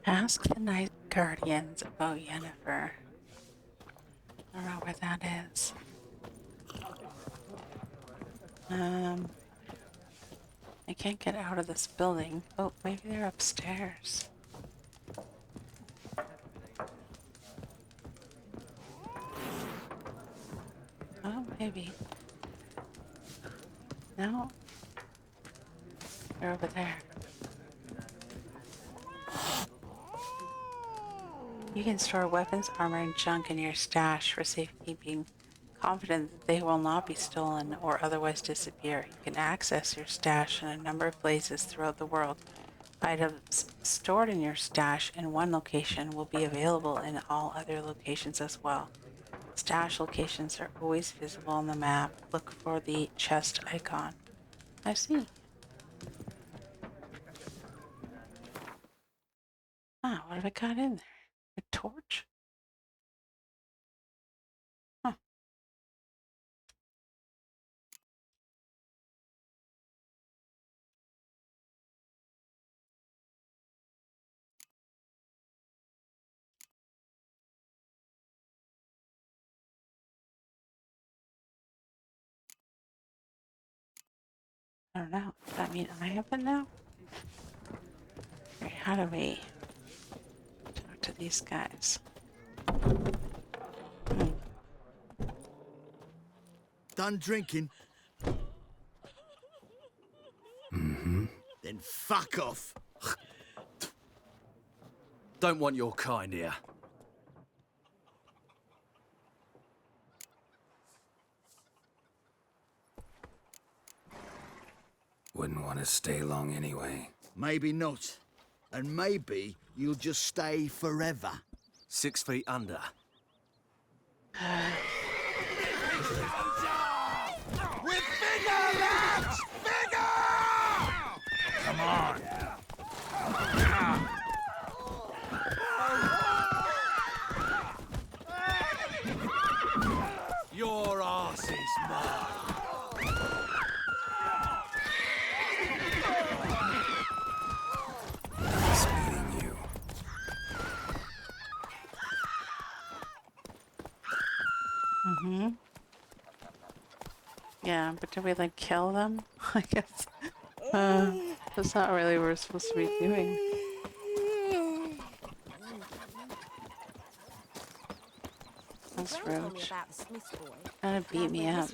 Ask the Night Guardians about Yennefer. I don't know where that is. I can't get out of this building. Oh, maybe they're upstairs. Oh, maybe. No. They're over there. You can store weapons, armor, and junk in your stash for safekeeping, confident that they will not be stolen or otherwise disappear. You can access your stash in a number of places throughout the world. Items stored in your stash in one location will be available in all other locations as well. Stash locations are always visible on the map. Look for the chest icon. I see. Ah, what have I got in there? A torch? Huh. I don't know. Does that mean I have it now? Okay, how do we talk to these guys? Done drinking? Mm-hmm. Then fuck off. Don't want your kind here. Wouldn't want to stay long anyway. Maybe not. And maybe you'll just stay forever. 6 feet under. With bigger, lads! Bigger! Come on. Your arse is mine. He's meeting you. Mm-hmm. Yeah, but do we like kill them? I guess. That's not really what we're supposed to be doing. That's rude. Trying to beat me up.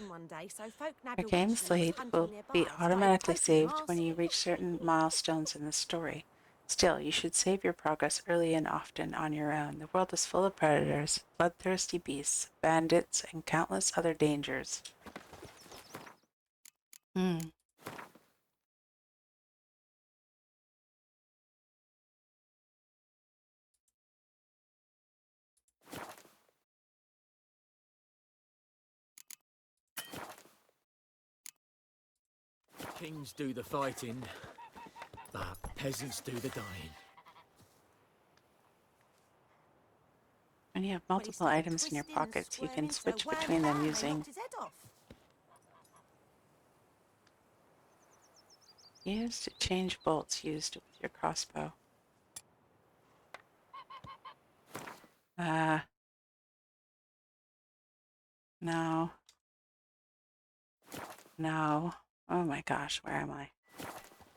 Your game slate will be automatically saved when you reach certain milestones in the story. Still, you should save your progress early and often on your own. The world is full of predators, bloodthirsty beasts, bandits, and countless other dangers. Kings do the fighting, but peasants do the dying. When you have multiple items in your pockets, you can switch between them using... Use to change bolts used with your crossbow. No. No. Oh my gosh, where am I?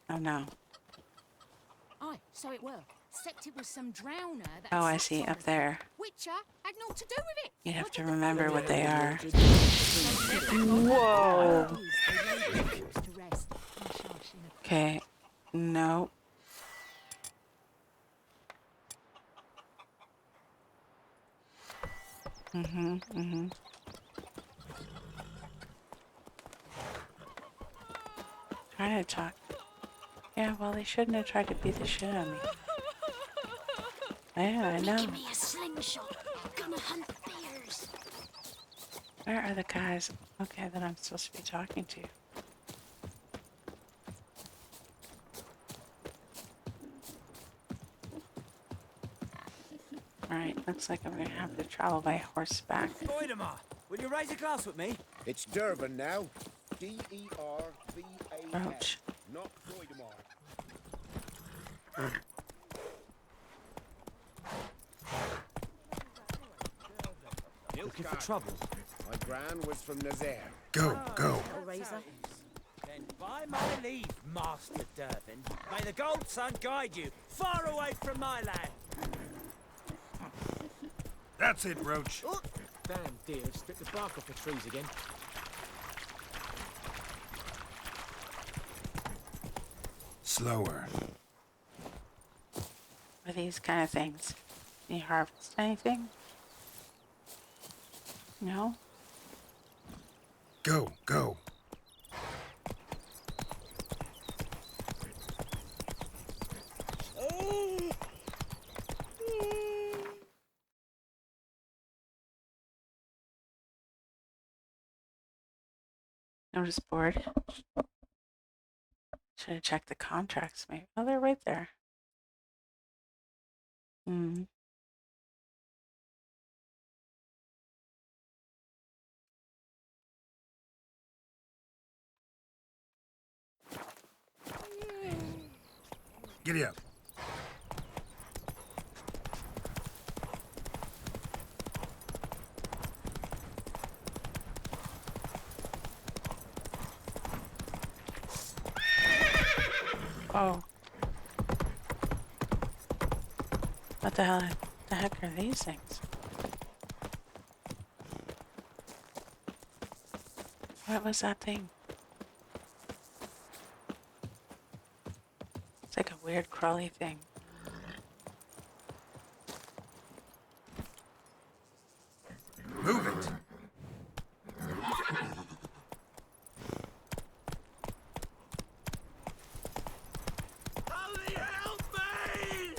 Oh no. Aye, so it were. Except it was some drowner that... Oh, I see, up there. Witcher had naught to do with it. You have to remember what they are. Whoa! Okay. No. Trying to talk. Yeah, well, they shouldn't have tried to beat the shit out of me. Yeah, I know. Give me a slingshot. Gonna hunt bears. Where are the guys? Okay, that I'm supposed to be talking to. Alright, looks like I'm gonna have to travel by horseback. Voidemar, will you raise a glass with me? It's Dervin now. D-E-R-V-A-N. Roach. Not Voidemar. Looking for trouble? My gran was from Nazaire. Go, go. Then by my leave, Master Dervin, may the Gold Sun guide you far away from my land. That's it, Roach. Damn deer, stripped the bark off the trees again. Slower. For these kind of things. Can you harvest anything? No? Go, go. Notice board. Should have checked the contracts maybe. Oh, they're right there. Hmm. Giddy up. Oh. What the heck are these things? What was that thing? It's like a weird crawly thing. Move it. Only help me!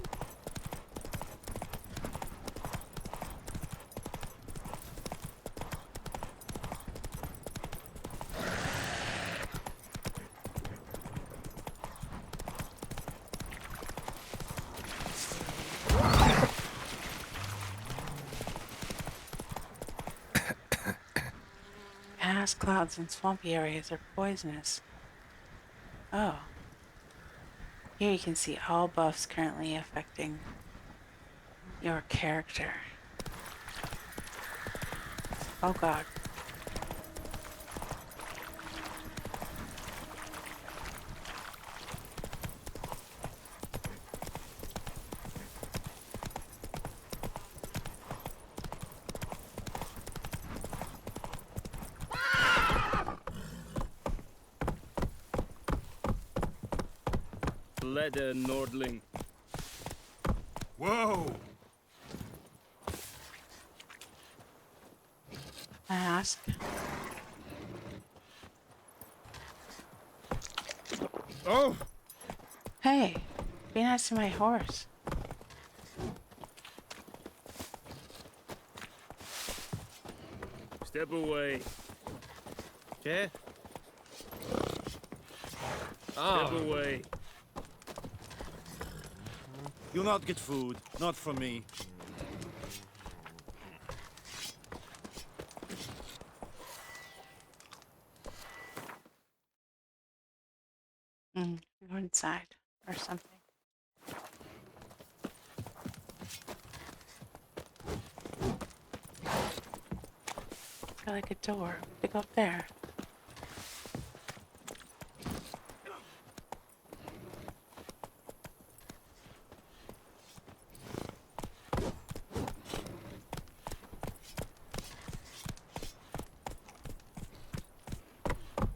Past clouds and swampy areas are poisonous. Oh. Here you can see all buffs currently affecting your character. Oh god. Leather, Nordling. Whoa! Ask. Oh! Hey, be nice to my horse. Step away. Chair? Step away. You'll not get food. Not from me. Go inside or something. Feel like a door. To go up there.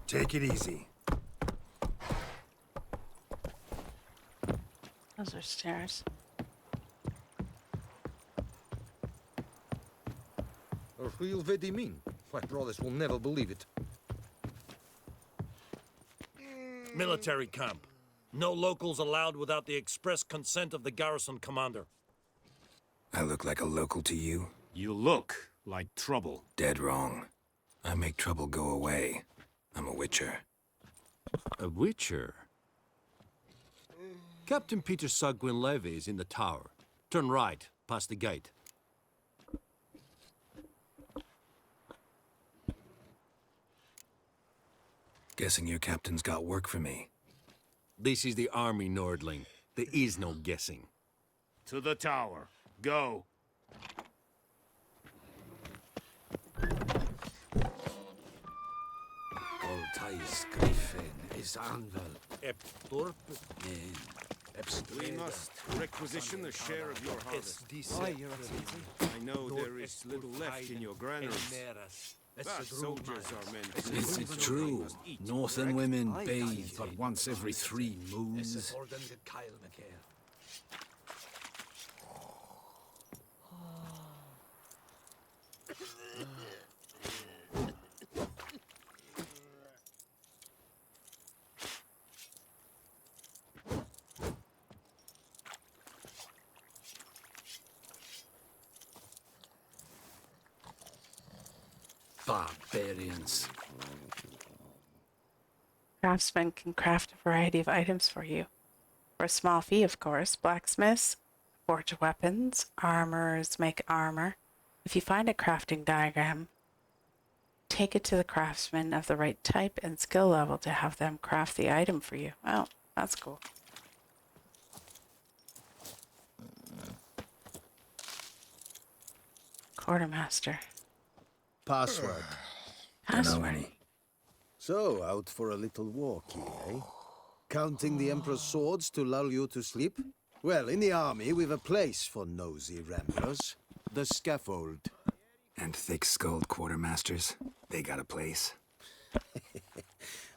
Take it easy. Those are stairs. A real Vedimin. My brothers will never believe it. Military camp. No locals allowed without the express consent of the garrison commander. I look like a local to you? You look like trouble. Dead wrong. I make trouble go away. I'm a witcher. A witcher? Captain Peter Sagwin Levy is in the tower. Turn right, past the gate. Guessing your captain's got work for me. This is the army, Nordling. There is no guessing. To the tower. Go. Goltais Griffin is anvil. Eptorp. We must requisition a share of your harvest. Aye, Your Excellency. I know there is little left in your granaries. But soldiers are meant to... Is it true? Northern women bathe but once every 3 moons. Barbarians. Craftsmen can craft a variety of items for you. For a small fee, of course. Blacksmiths forge weapons. Armorers make armor. If you find a crafting diagram, take it to the craftsman of the right type and skill level to have them craft the item for you. Oh, that's cool. Quartermaster. Password. Password. So, out for a little walk here, eh? Counting the Emperor's swords to lull you to sleep? Well, in the army, we've a place for nosy ramblers. The scaffold. And thick-skulled quartermasters. They got a place.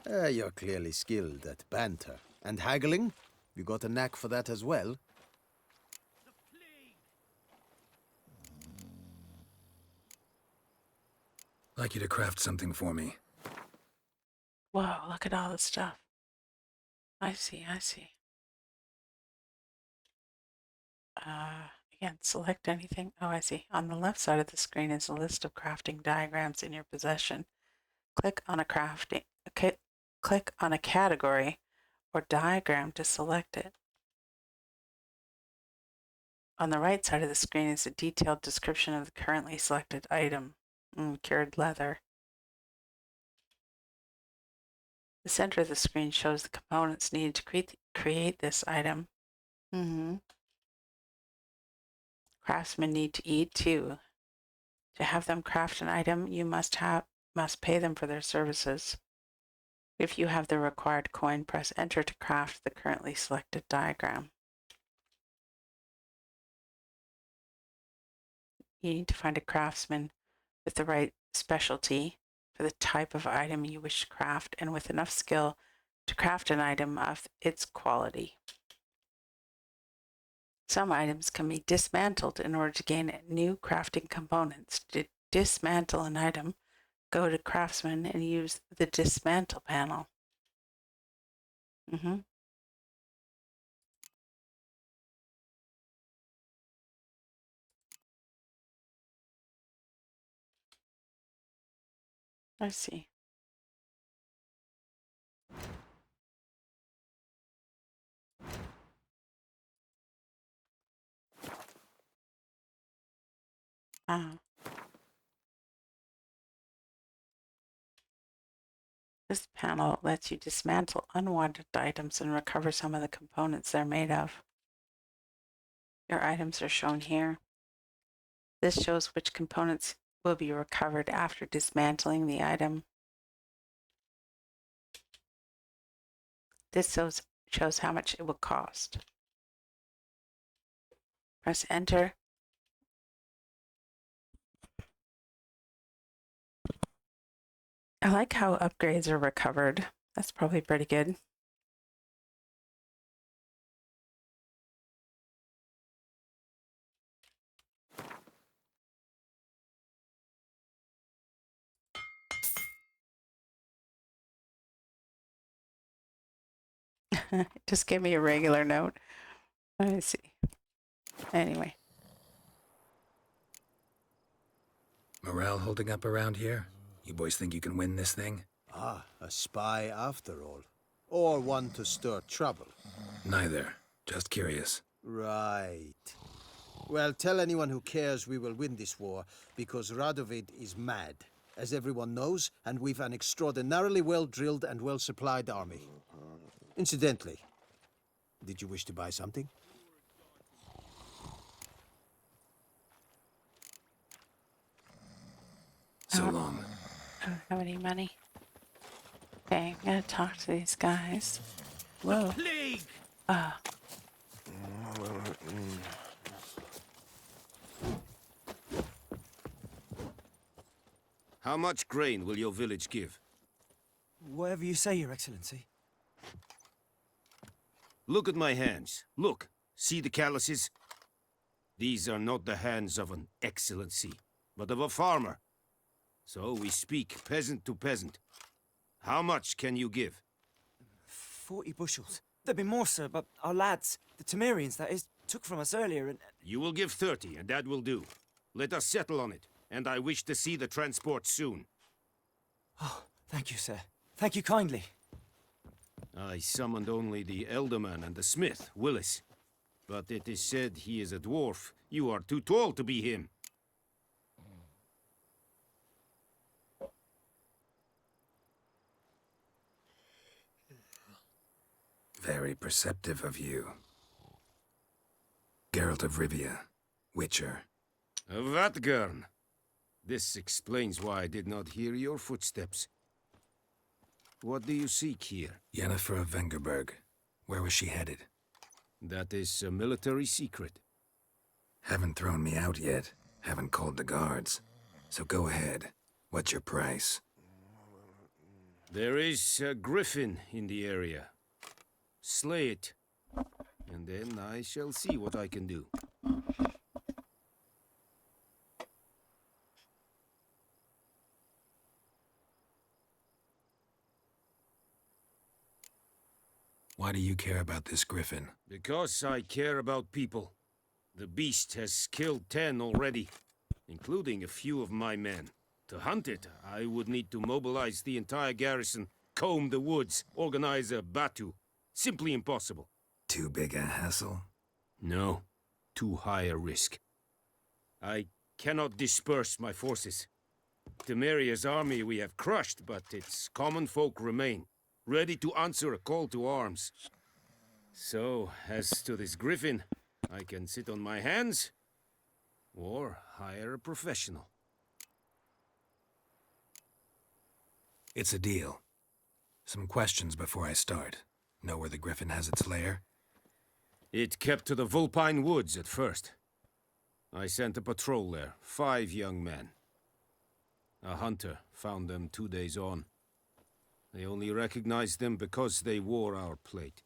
You're clearly skilled at banter. And haggling? You got a knack for that as well? Like you to craft something for me. Whoa, look at all this stuff. I see, I see. Again, select anything. Oh, I see. On the left side of the screen is a list of crafting diagrams in your possession. Click on a click on a category or diagram to select it. On the right side of the screen is a detailed description of the currently selected item. Cured leather. The center of the screen shows the components needed to create this item. Craftsmen need to eat too. To have them craft an item, you must pay them for their services. If you have the required coin, press enter to craft the currently selected diagram. You need to find a craftsman with the right specialty for the type of item you wish to craft and with enough skill to craft an item of its quality. Some items can be dismantled in order to gain new crafting components. To dismantle an item, go to Craftsman and use the Dismantle panel. I see. This panel lets you dismantle unwanted items and recover some of the components they're made of. Your items are shown here. This shows which components will be recovered after dismantling the item. This shows how much it will cost. Press enter. I like how upgrades are recovered. That's probably pretty good. Just give me a regular note. Let me see. Anyway. Morale holding up around here? You boys think you can win this thing? Ah, a spy after all. Or one to stir trouble. Neither. Just curious. Right. Well, tell anyone who cares we will win this war, because Radovid is mad, as everyone knows, and we've an extraordinarily well-drilled and well-supplied army. Incidentally, did you wish to buy something? So long. I don't have any money. Okay, I'm gonna talk to these guys. Whoa. Plague! How much grain will your village give? Whatever you say, Your Excellency. Look at my hands. Look. See the calluses? These are not the hands of an excellency, but of a farmer. So we speak peasant to peasant. How much can you give? 40 bushels. There'd be more, sir, but our lads, the Temerians, that is, took from us earlier and... You will give 30, and that will do. Let us settle on it, and I wish to see the transport soon. Oh, thank you, sir. Thank you kindly. I summoned only the elderman and the smith, Willis. But it is said he is a dwarf. You are too tall to be him. Very perceptive of you. Geralt of Rivia, Witcher. Vatgern. This explains why I did not hear your footsteps. What do you seek here? Yennefer of Vengerberg. Where was she headed? That is a military secret. Haven't thrown me out yet. Haven't called the guards. So go ahead. What's your price? There is a griffin in the area. Slay it, and then I shall see what I can do. Why do you care about this griffin? Because I care about people. The beast has killed 10 already, including a few of my men. To hunt it, I would need to mobilize the entire garrison, comb the woods, organize a batu. Simply impossible. Too big a hassle? No. Too high a risk. I cannot disperse my forces. Temeria's army we have crushed, but its common folk remain, ready to answer a call to arms. So, as to this griffin, I can sit on my hands, or hire a professional. It's a deal. Some questions before I start. Know where the griffin has its lair? It kept to the Vulpine Woods at first. I sent a patrol there, 5 young men. A hunter found them 2 days on. They only recognized them because they wore our plate.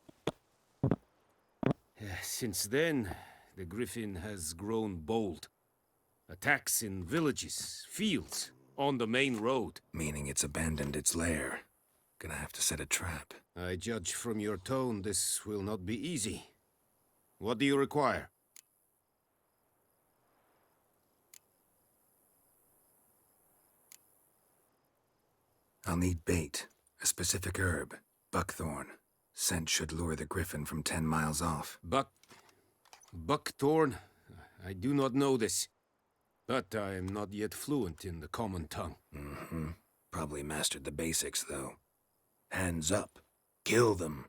Since then, the griffin has grown bold. Attacks in villages, fields, on the main road. Meaning it's abandoned its lair. Gonna have to set a trap. I judge from your tone this will not be easy. What do you require? I'll need bait. A specific herb. Buckthorn. Scent should lure the griffin from 10 miles off. Buckthorn? I do not know this. But I am not yet fluent in the common tongue. Mm-hmm. Probably mastered the basics, though. Hands up. Kill them.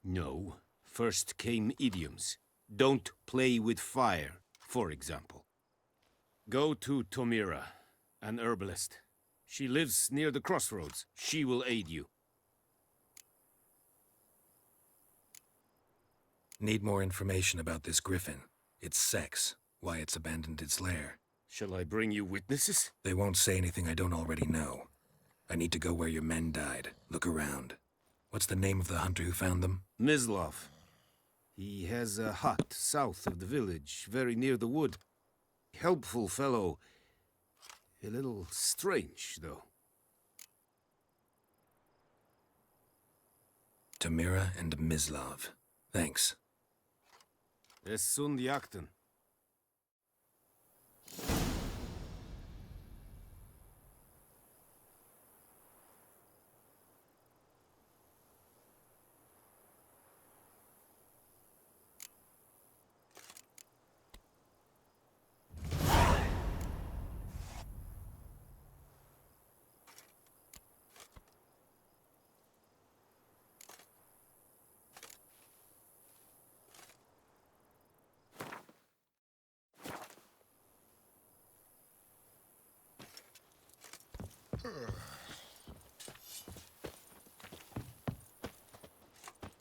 No. First came idioms. Don't play with fire, for example. Go to Tomira, an herbalist. She lives near the crossroads. She will aid you. Need more information about this griffin. Its sex. Why it's abandoned its lair. Shall I bring you witnesses? They won't say anything I don't already know. I need to go where your men died. Look around. What's the name of the hunter who found them? Mislav. He has a hut south of the village, very near the wood. Helpful fellow. A little strange, though. Tamira and Mislav. Thanks. Es sunt jakten.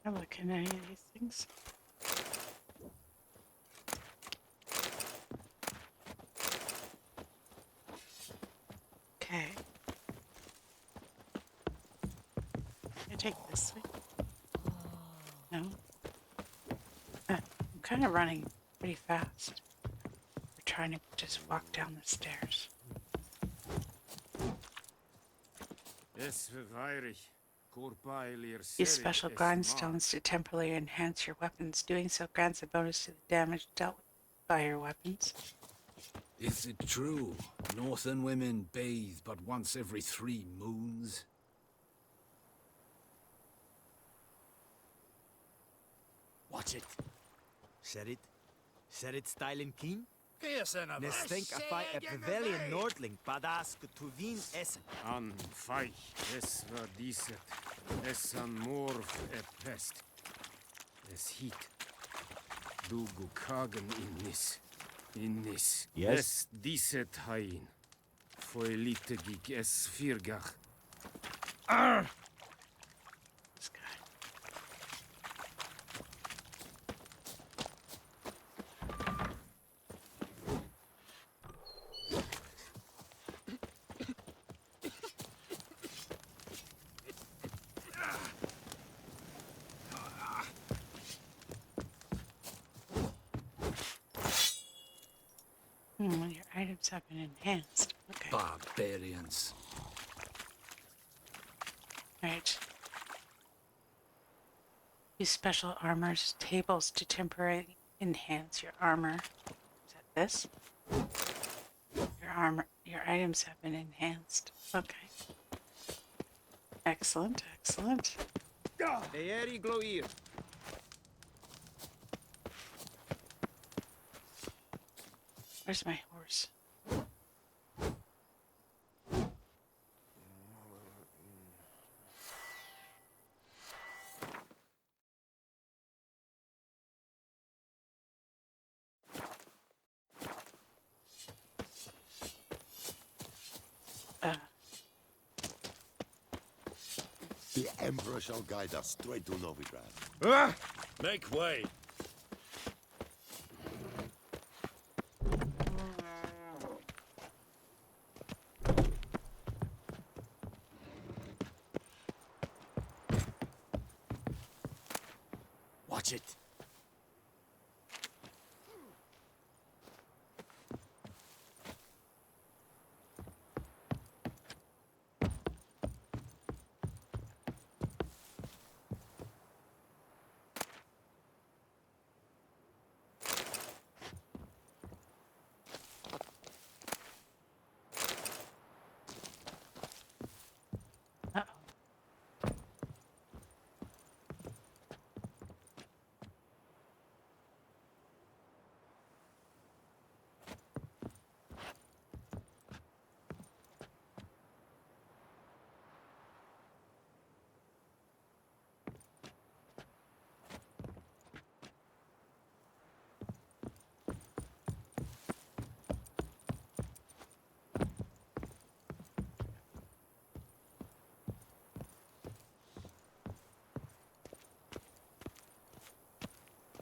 I'm looking at any of these things. Okay. I take this way. No. I'm kind of running pretty fast. We're trying to just walk down the stairs. Use special grindstones to temporarily enhance your weapons. Doing so grants a bonus to the damage dealt by your weapons. Is it true? Northern women bathe but once every 3 moons? Watch it. Said it. Said it, styling keen. Kirsen Ne stenk a fight a pavilion Nordling, badass to wien essen. An feich, es war diset. Es an morf pest. Es hit. Du gukagen innis. Innis. Yes? Es diset hain. Foelite gig es firgach. This guy. Your items have been enhanced. Okay. Barbarians. Right. Use special armor's tables to temporarily enhance your armor. Is that this? Your items have been enhanced. Okay. Excellent, excellent. Eeri gloir. Where's my horse? The Emperor shall guide us straight to Novigrad. Ah! Make way. Watch it.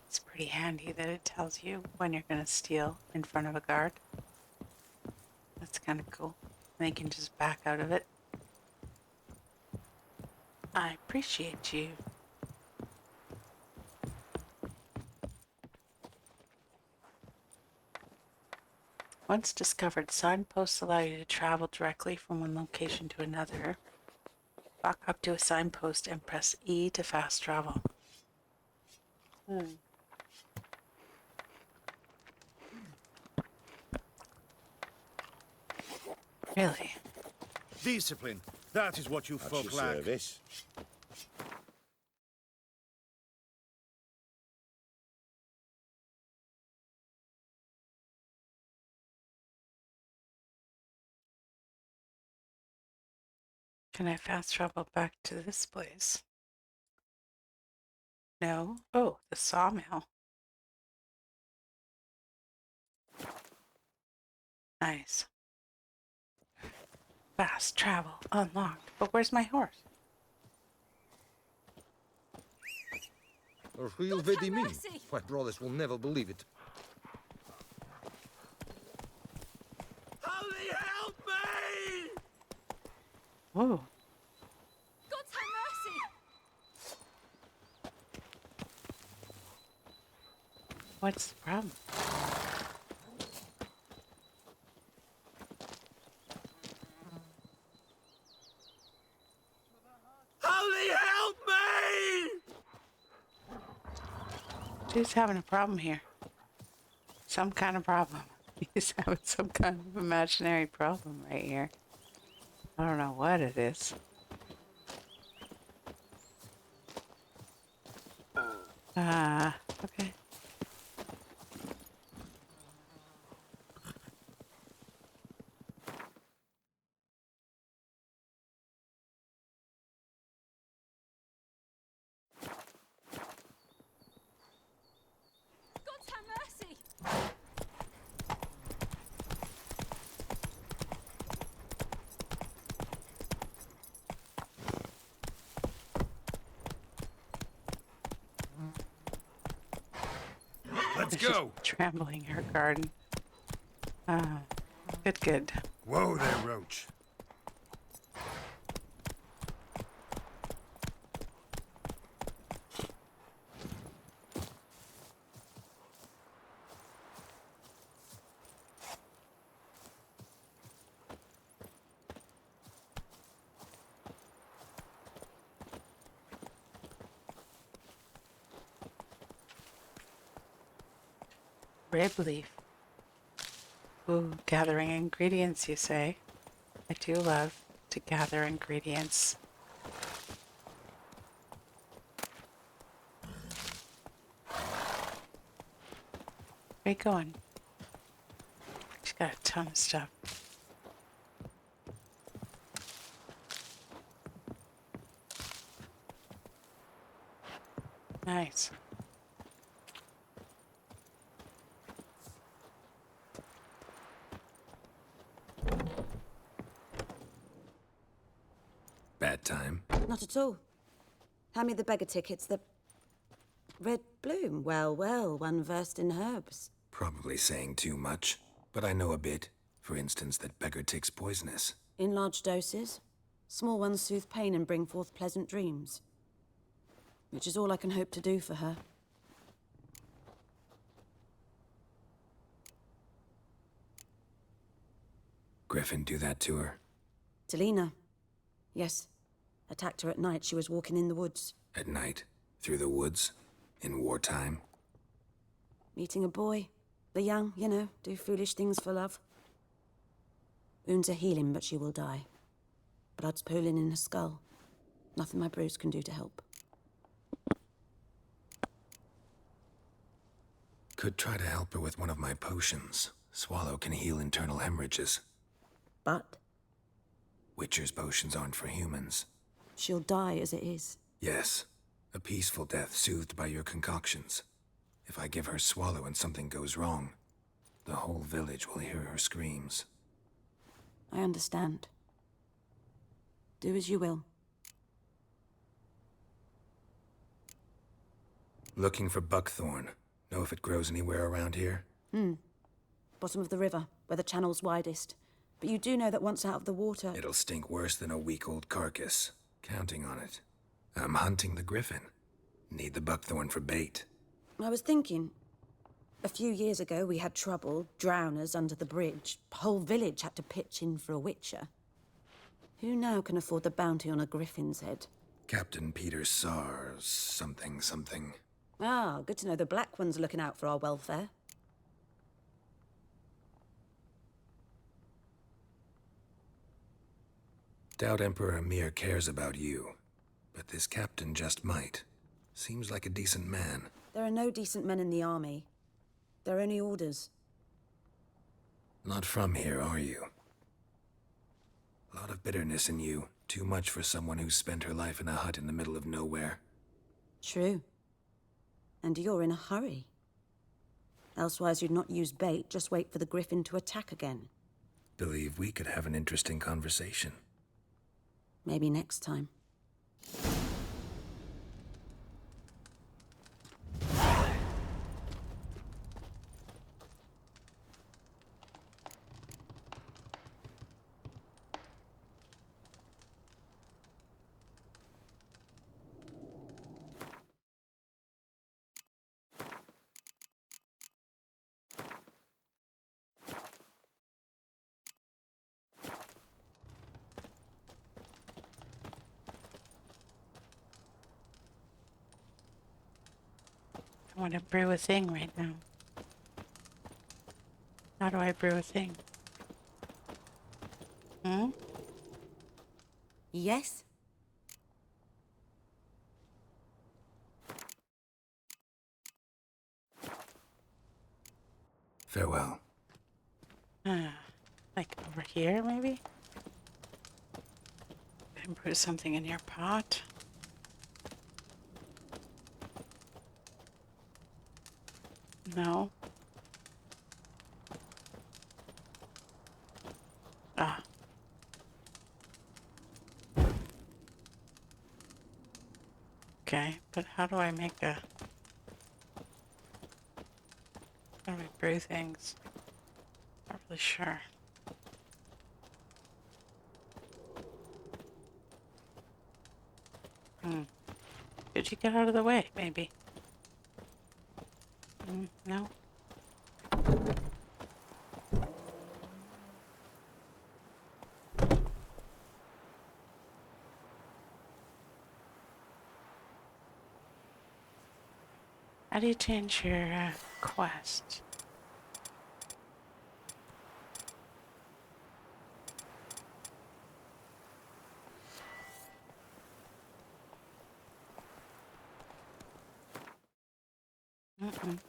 It's pretty handy that it tells you when you're going to steal in front of a guard. That's kind of cool. And they can just back out of it. I appreciate you. Once discovered, signposts allow you to travel directly from one location to another. Walk up to a signpost and press E to fast travel. Really? Discipline. That is what you At folk your lack. service. Can I fast travel back to this place? No. Oh, the sawmill. Nice. Fast travel unlocked. But where's my horse? A real Vedimi. My brothers will never believe it. Holy help me! Whoa. God's have mercy! What's the problem? Holy help me! Dude's having a problem here. Some kind of problem. He's having some kind of imaginary problem right here. I don't know what it is. Okay. God's have mercy! Let's She's go. trampling her garden. Good. Whoa there, Roach. Rib leaf. Ooh, gathering ingredients, you say? I do love to gather ingredients. Where you going? She's got a ton of stuff. Nice. Bad time? Not at all. Hand me the beggar tickets, the... Red bloom. Well, one versed in herbs. Probably saying too much, but I know a bit. For instance, that beggar tick's poisonous. In large doses. Small ones soothe pain and bring forth pleasant dreams. Which is all I can hope to do for her. Griffin do that to her? Talina. Yes. Attacked her at night. She was walking in the woods. At night? Through the woods? In wartime? Meeting a boy. The young, you know, do foolish things for love. Wounds are healing, but she will die. Blood's pooling in her skull. Nothing my brews can do to help. Could try to help her with one of my potions. Swallow can heal internal hemorrhages. But? Witcher's potions aren't for humans. She'll die as it is. Yes. A peaceful death soothed by your concoctions. If I give her Swallow and something goes wrong, the whole village will hear her screams. I understand. Do as you will. Looking for buckthorn. Know if it grows anywhere around here? Bottom of the river, where the channel's widest. But you do know that once out of the water... It'll stink worse than a week-old carcass. Counting on it. I'm hunting the griffin. Need the buckthorn for bait. I was thinking... A few years ago, we had trouble, drowners under the bridge. Whole village had to pitch in for a witcher. Who now can afford the bounty on a griffin's head? Captain Peter Sars, something. Ah, good to know the Black One's looking out for our welfare. Doubt Emperor Emir cares about you. But this captain just might. Seems like a decent man. There are no decent men in the army. They're only orders. Not from here, are you? A lot of bitterness in you. Too much for someone who's spent her life in a hut in the middle of nowhere. True. And you're in a hurry. Elsewise you'd not use bait, just wait for the griffin to attack again. Believe we could have an interesting conversation. Maybe next time. I want to brew a thing right now. How do I brew a thing? Hmm? Yes? Farewell. Like over here, maybe? And brew something in your pot. No. Ah. Okay, but how do I make a... How do I brew things? Not really sure. Could you get out of the way, maybe? No? How do you change your quest? Mm-mm.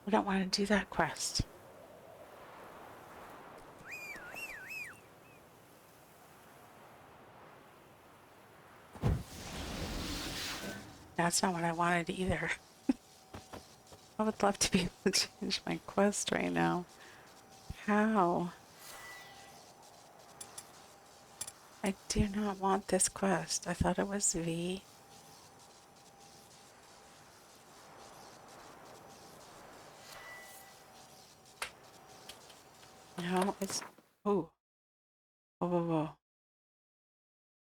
I don't want to do that quest. That's not what I wanted either. I would love to be able to change my quest right now. How? I do not want this quest. I thought it was V. No, it's... Oh. Whoa, whoa, whoa.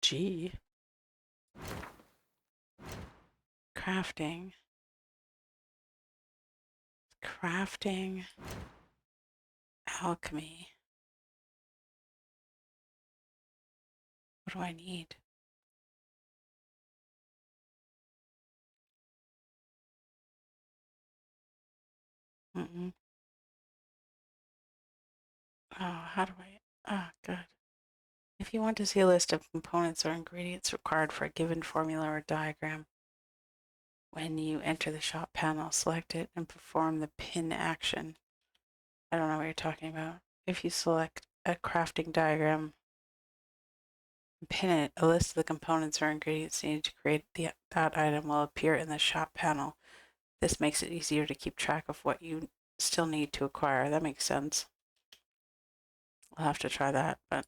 G. Crafting. Crafting. Alchemy. What do I need? Mm-mm. Oh, how do I... Oh, good. If you want to see a list of components or ingredients required for a given formula or diagram, when you enter the shop panel, select it and perform the pin action. I don't know what you're talking about. If you select a crafting diagram and pin it, a list of the components or ingredients needed to create that item will appear in the shop panel. This makes it easier to keep track of what you still need to acquire. That makes sense. I'll have to try that, but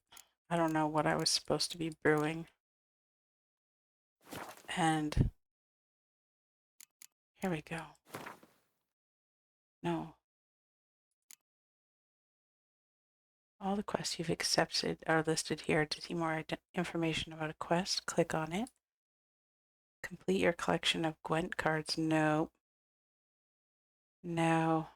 I don't know what I was supposed to be brewing. And here we go. No. All the quests you've accepted are listed here. To see more information about a quest, click on it. Complete your collection of Gwent cards. No. No.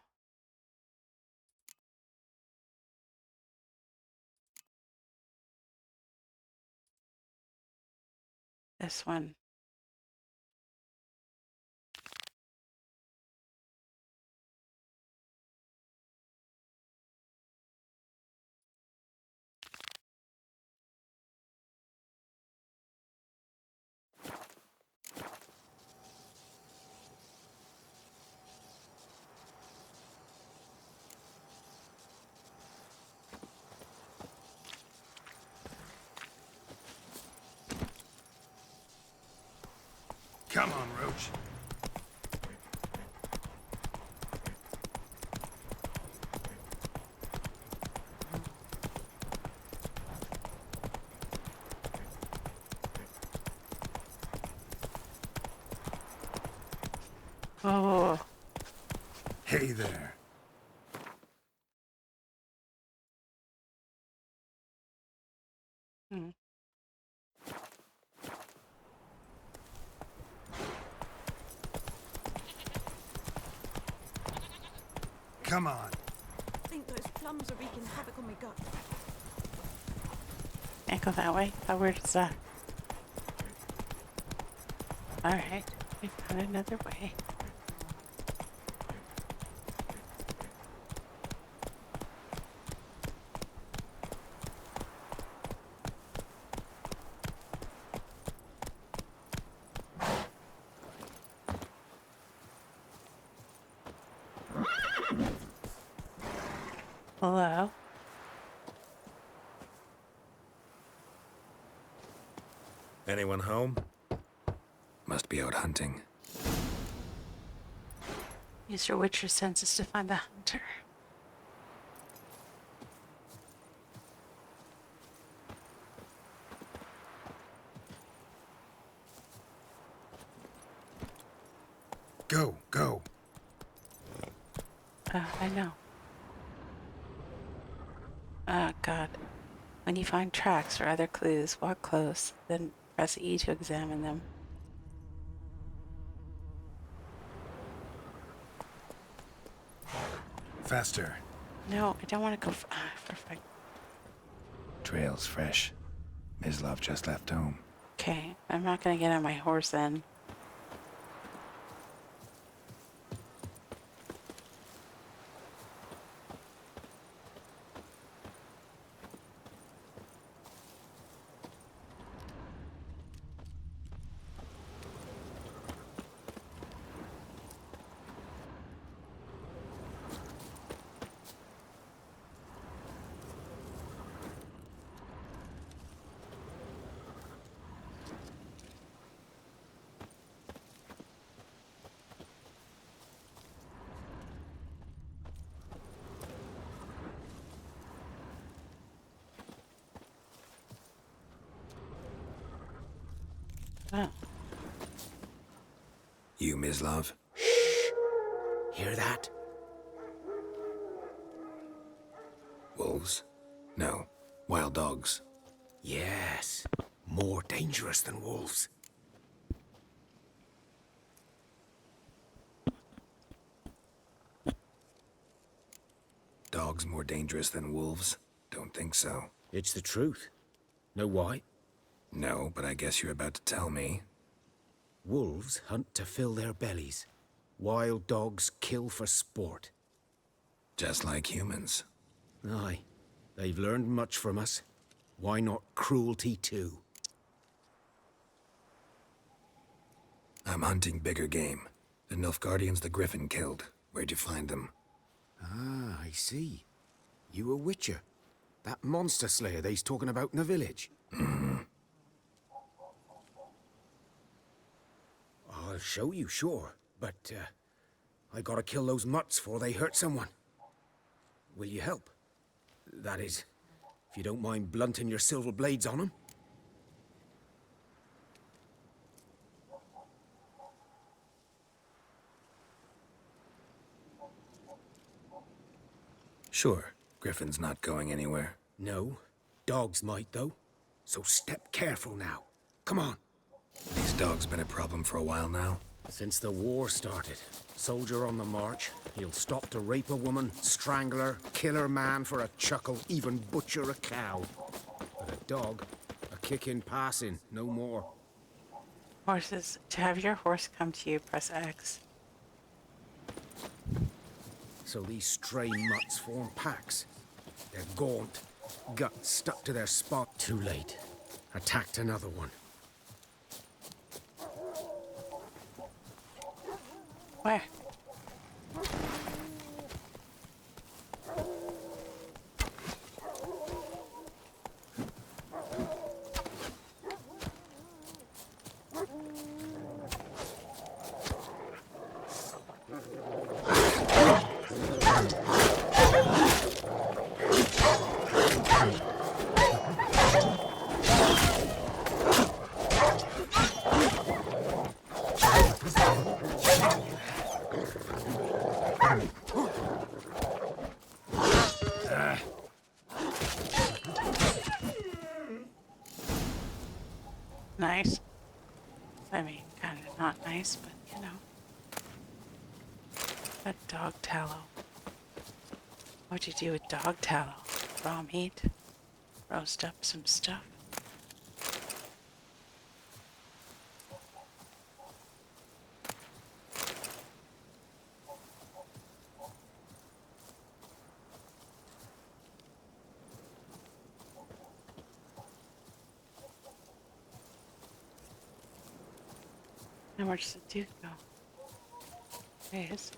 This one. Come on, Roach. Oh. Hey there. Hmm. Come on. I think those plums are wreaking havoc on my gut. Can't go that way. How weird is that? Alright, we found another way. Hello? Anyone home? Must be out hunting. Use your witcher senses to find the hunter. Go, go. I know. Oh, God. When you find tracks or other clues, walk close, then press E to examine them. Faster. No, I don't want to go. Perfect. Trail's fresh. Mislav just left home. Okay, I'm not gonna get on my horse then. Oh. You, Mislav? Hear that? Wolves? No. Wild dogs. Yes. More dangerous than wolves. Dogs more dangerous than wolves? Don't think so. It's the truth. Know why? No, but I guess you're about to tell me. Wolves hunt to fill their bellies. Wild dogs kill for sport. Just like humans. Aye. They've learned much from us. Why not cruelty too? I'm hunting bigger game. The Nilfgaardians the Griffin killed. Where'd you find them? Ah, I see. You a witcher. That monster slayer they's talking about in the village. Mm-hmm. I'll show you, sure. But, I gotta kill those mutts before they hurt someone. Will you help? That is, if you don't mind blunting your silver blades on them. Sure. Griffin's not going anywhere. No. Dogs might, though. So step careful now. Come on. These dogs been a problem for a while now? Since the war started. Soldier on the march. He'll stop to rape a woman, strangle her, kill her man for a chuckle, even butcher a cow. But a dog, a kick in passing, no more. Horses. To have your horse come to you, press X. So these stray mutts form packs. They're gaunt, guts stuck to their spot. Too late. Attacked another one. Where? Nice. I mean, kind of not nice, but you know. That dog tallow. What'd you do with dog tallow? Raw meat? Roast up some stuff? And where does the dude go? There he is.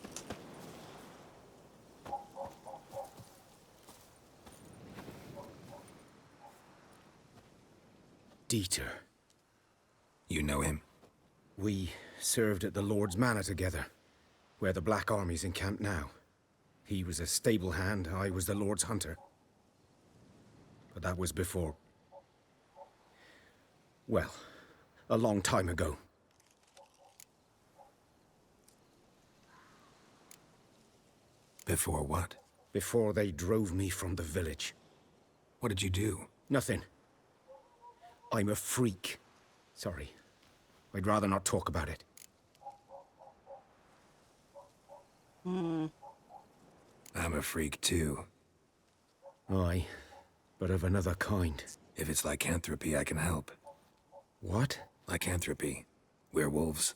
Dieter. You know him? We served at the Lord's Manor together, where the Black Army's encamped now. He was a stable hand, I was the Lord's hunter. But that was before... well, a long time ago. Before what? Before they drove me from the village. What did you do? Nothing. I'm a freak. Sorry. I'd rather not talk about it. Hmm. I'm a freak too. Aye, but of another kind. If it's lycanthropy, I can help. What? Lycanthropy. Werewolves.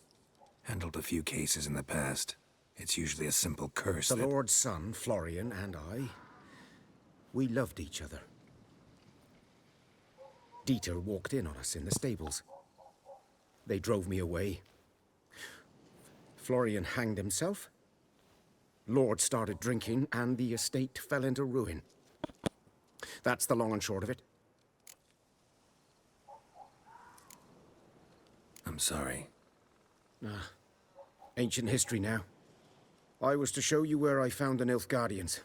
Handled a few cases in the past. It's usually a simple curse The that... Lord's son, Florian, and I, we loved each other. Dieter walked in on us in the stables. They drove me away. Florian hanged himself. Lord started drinking, and the estate fell into ruin. That's the long and short of it. I'm sorry. Ancient history now. I was to show you where I found the Nilfgaardians.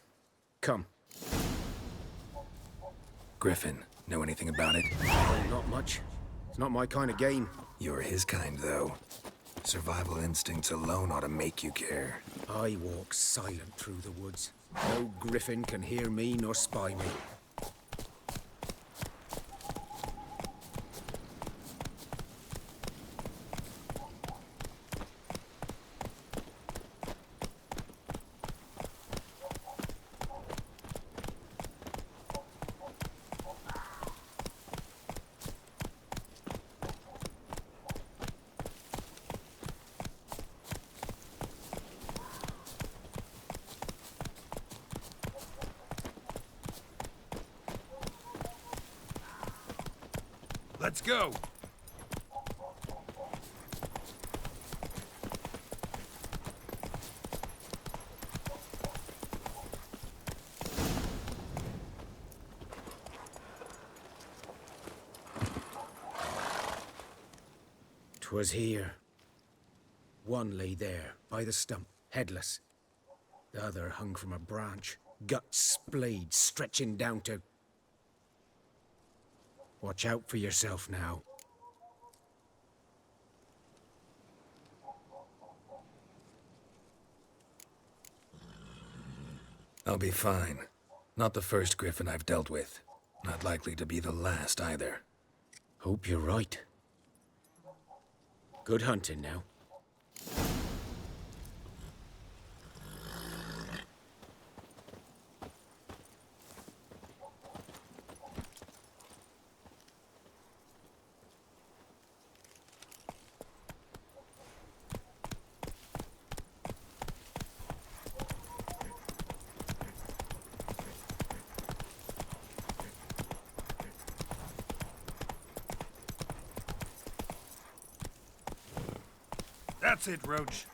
Come. Griffin, know anything about it? Oh, not much. It's not my kind of game. You're his kind, though. Survival instincts alone ought to make you care. I walk silent through the woods. No griffin can hear me nor spy me. Let's go! 'Twas here. One lay there, by the stump, headless. The other hung from a branch, guts splayed, stretching down to... Watch out for yourself now. I'll be fine. Not the first griffin I've dealt with. Not likely to be the last, either. Hope you're right. Good hunting now. That's it, Roach.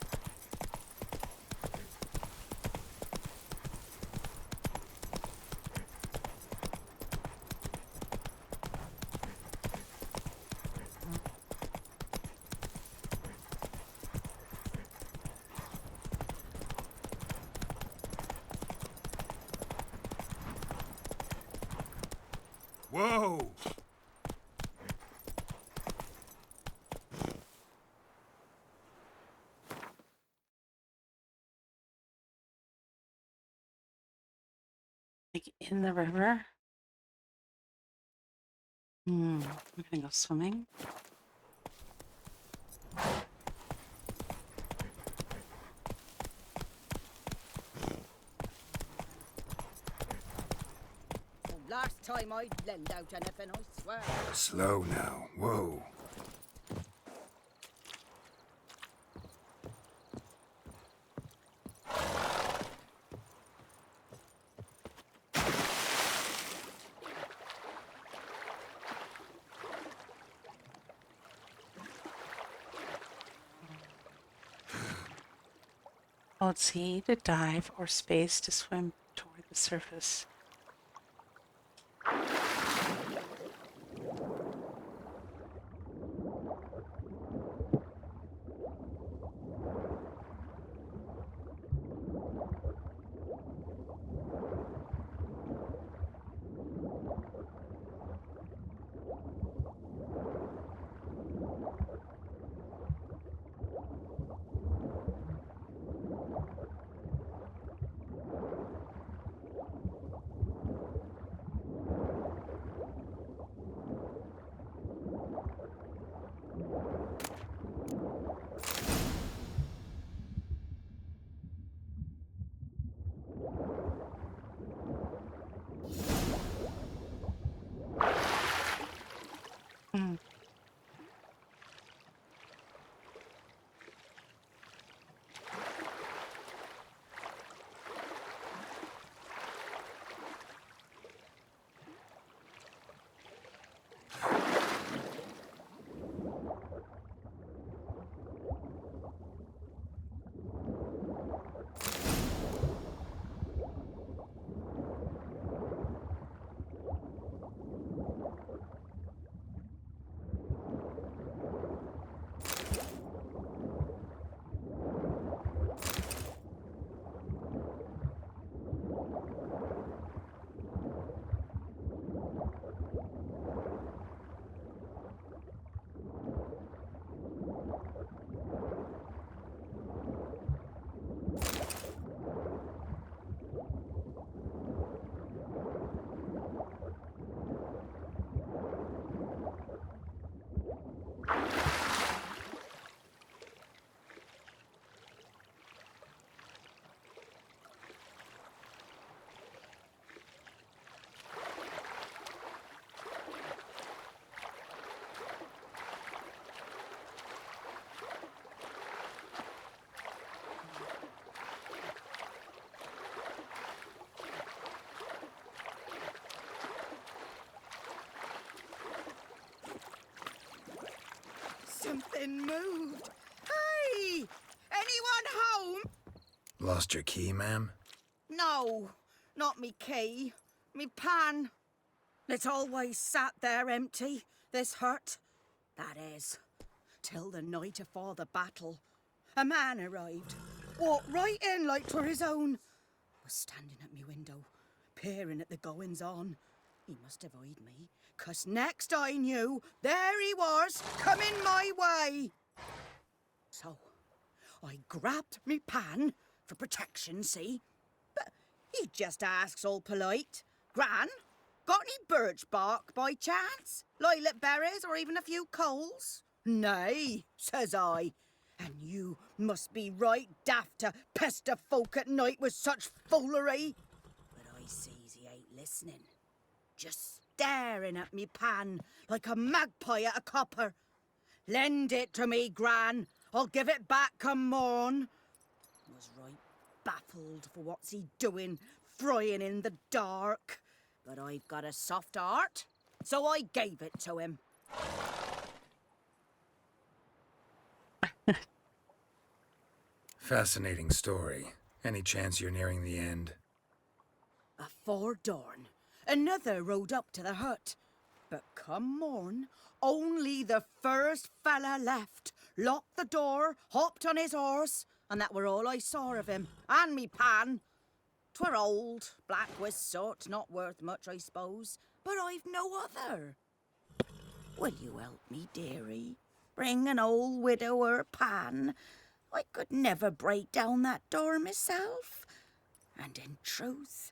Whoa! Like in the river? I'm gonna go swimming. Last time I'd lend out anything, I swear. Slow now. Whoa. Hold C to dive or space to swim toward the surface. Something moved. Hey! Anyone home? Lost your key, ma'am? No, not me key. Me pan. It's always sat there empty, this hut. That is, till the night afore the battle. A man arrived, walked right in like 'twere his own. Was standing at me window, peering at the goings-on. He must have eyed me, 'cause next I knew, there he was, coming my way. So, I grabbed me pan, for protection, see? But he just asks all polite, Gran, got any birch bark by chance? Lilac berries or even a few coals? Nay, says I. And you must be right daft to pester folk at night with such foolery. But I sees he ain't listening. Just staring at me pan like a magpie at a copper. Lend it to me, Gran. I'll give it back come morn. Was right baffled for what's he doing, frying in the dark. But I've got a soft heart, so I gave it to him. Fascinating story. Any chance you're nearing the end? Afore dawn, another rode up to the hut. But come morn, only the first fella left, locked the door, hopped on his horse, and that were all I saw of him, and me pan. 'Twere old, black with soot, not worth much, I suppose, but I've no other. Will you help me, dearie? Bring an old widower pan. I could never break down that door myself. And in truth,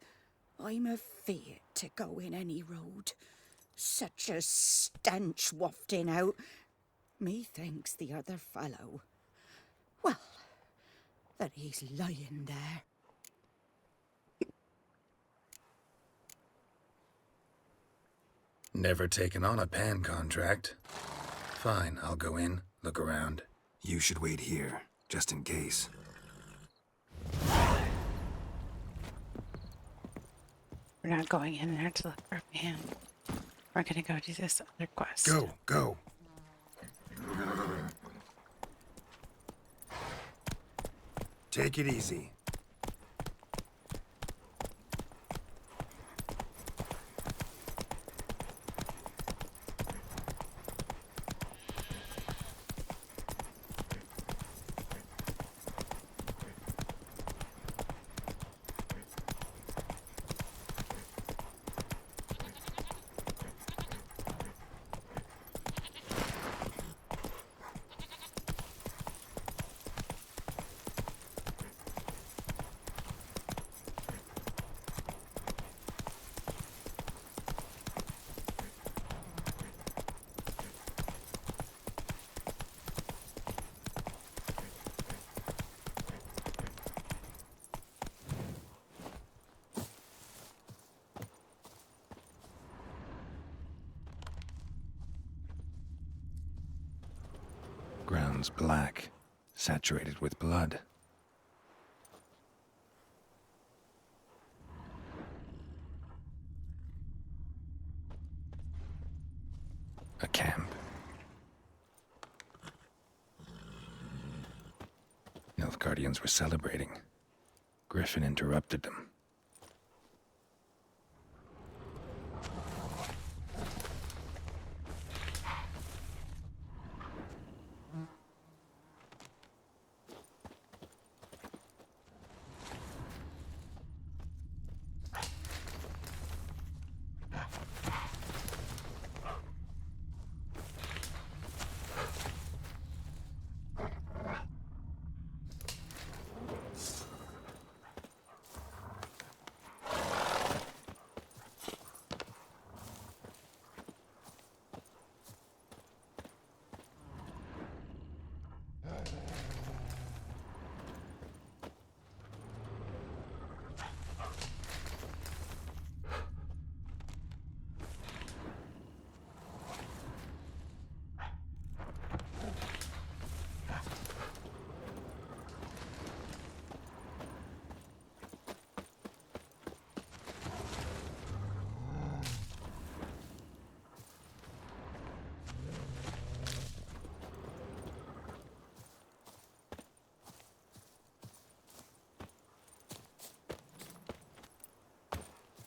I'm afeard to go in any road. Such a stench wafting out. Methinks the other fellow, well, that he's lying there. Never taken on a pan contract. Fine, I'll go in, look around. You should wait here, just in case. We're not going in there to look for a man. We're gonna go do this other quest. Go. Take it easy. Ground's black, saturated with blood. A camp. Nilfgaardians were celebrating. Griffin interrupted them.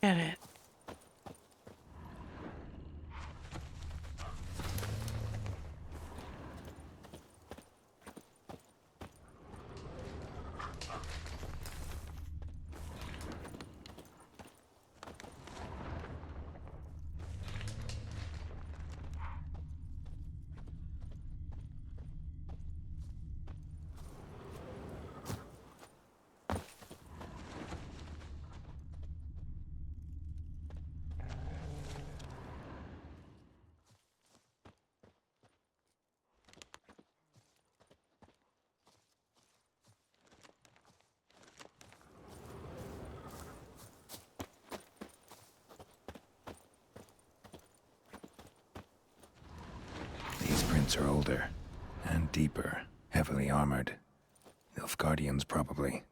Get it. These prints are older and deeper, heavily armored. Nilfgaardians, probably.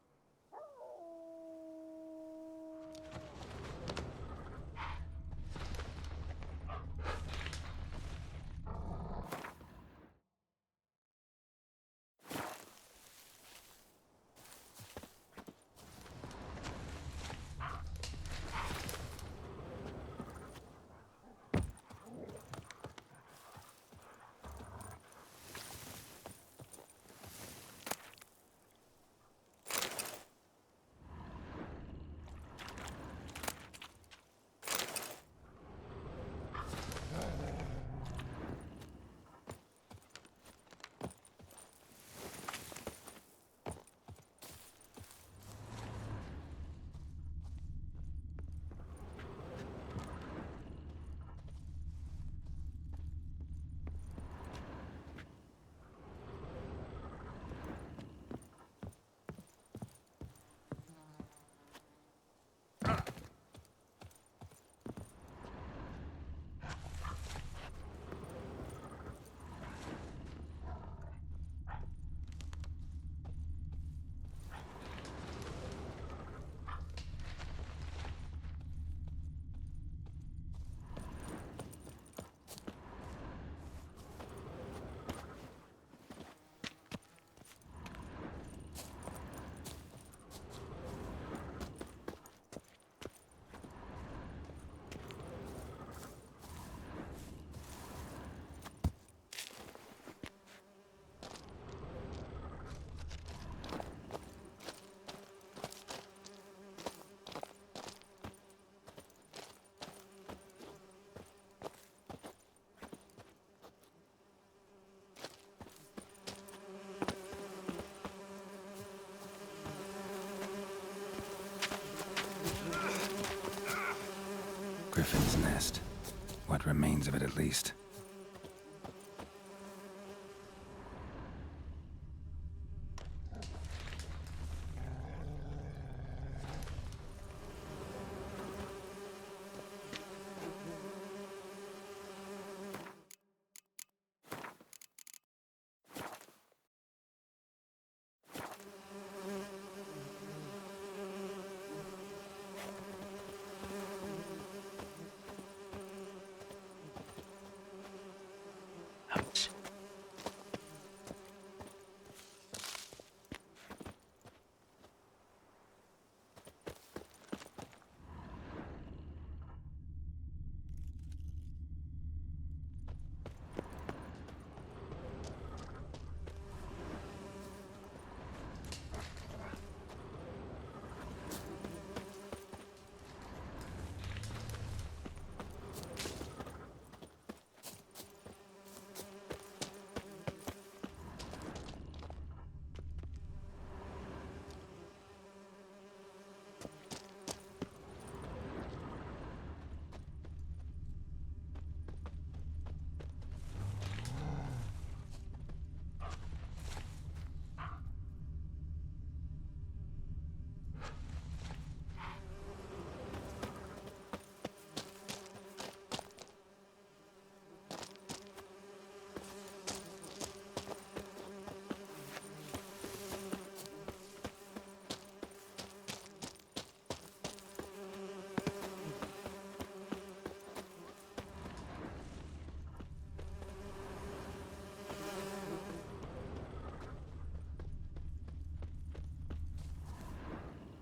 griffin's nest. What remains of it, at least. Ouch.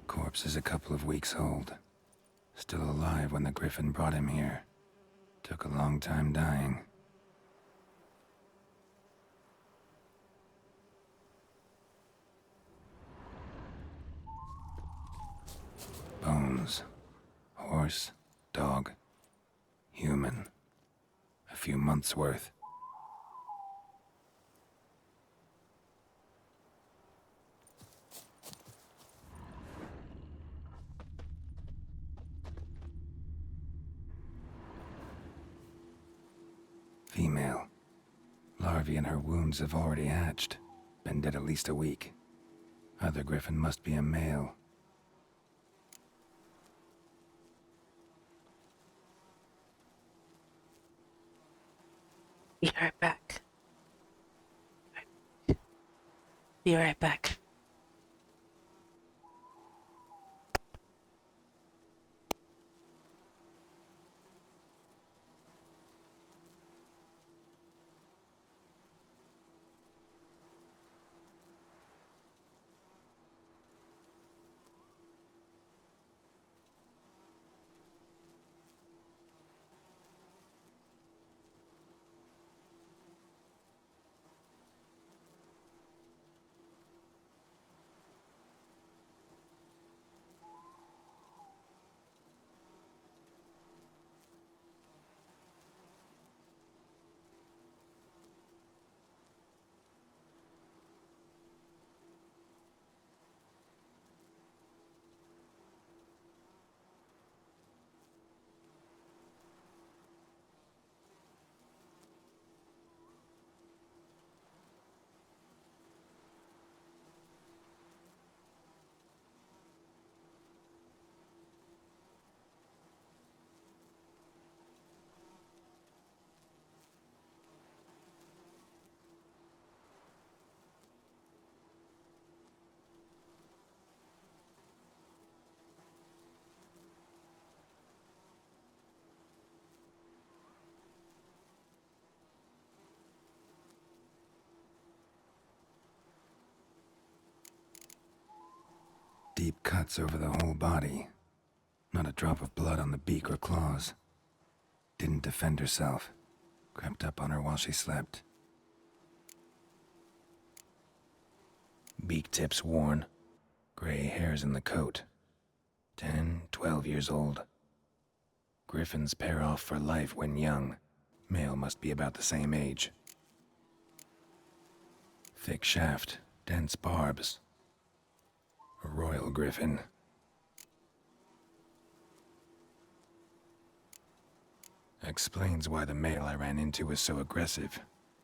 Corpse is a couple of weeks old. Still alive when the griffin brought him here. Took a long time dying. Bones. Horse, dog, human. A few months' worth. Female. Larvae in her wounds have already hatched. Been dead at least a week. Other griffin must be a male. Be right back. Be right back. Deep cuts over the whole body. Not a drop of blood on the beak or claws. Didn't defend herself. Crept up on her while she slept. Beak tips worn. Gray hairs in the coat. 10, 12 years old. Griffins pair off for life when young. Male must be about the same age. Thick shaft, dense barbs. A royal griffin. Explains why the male I ran into was so aggressive.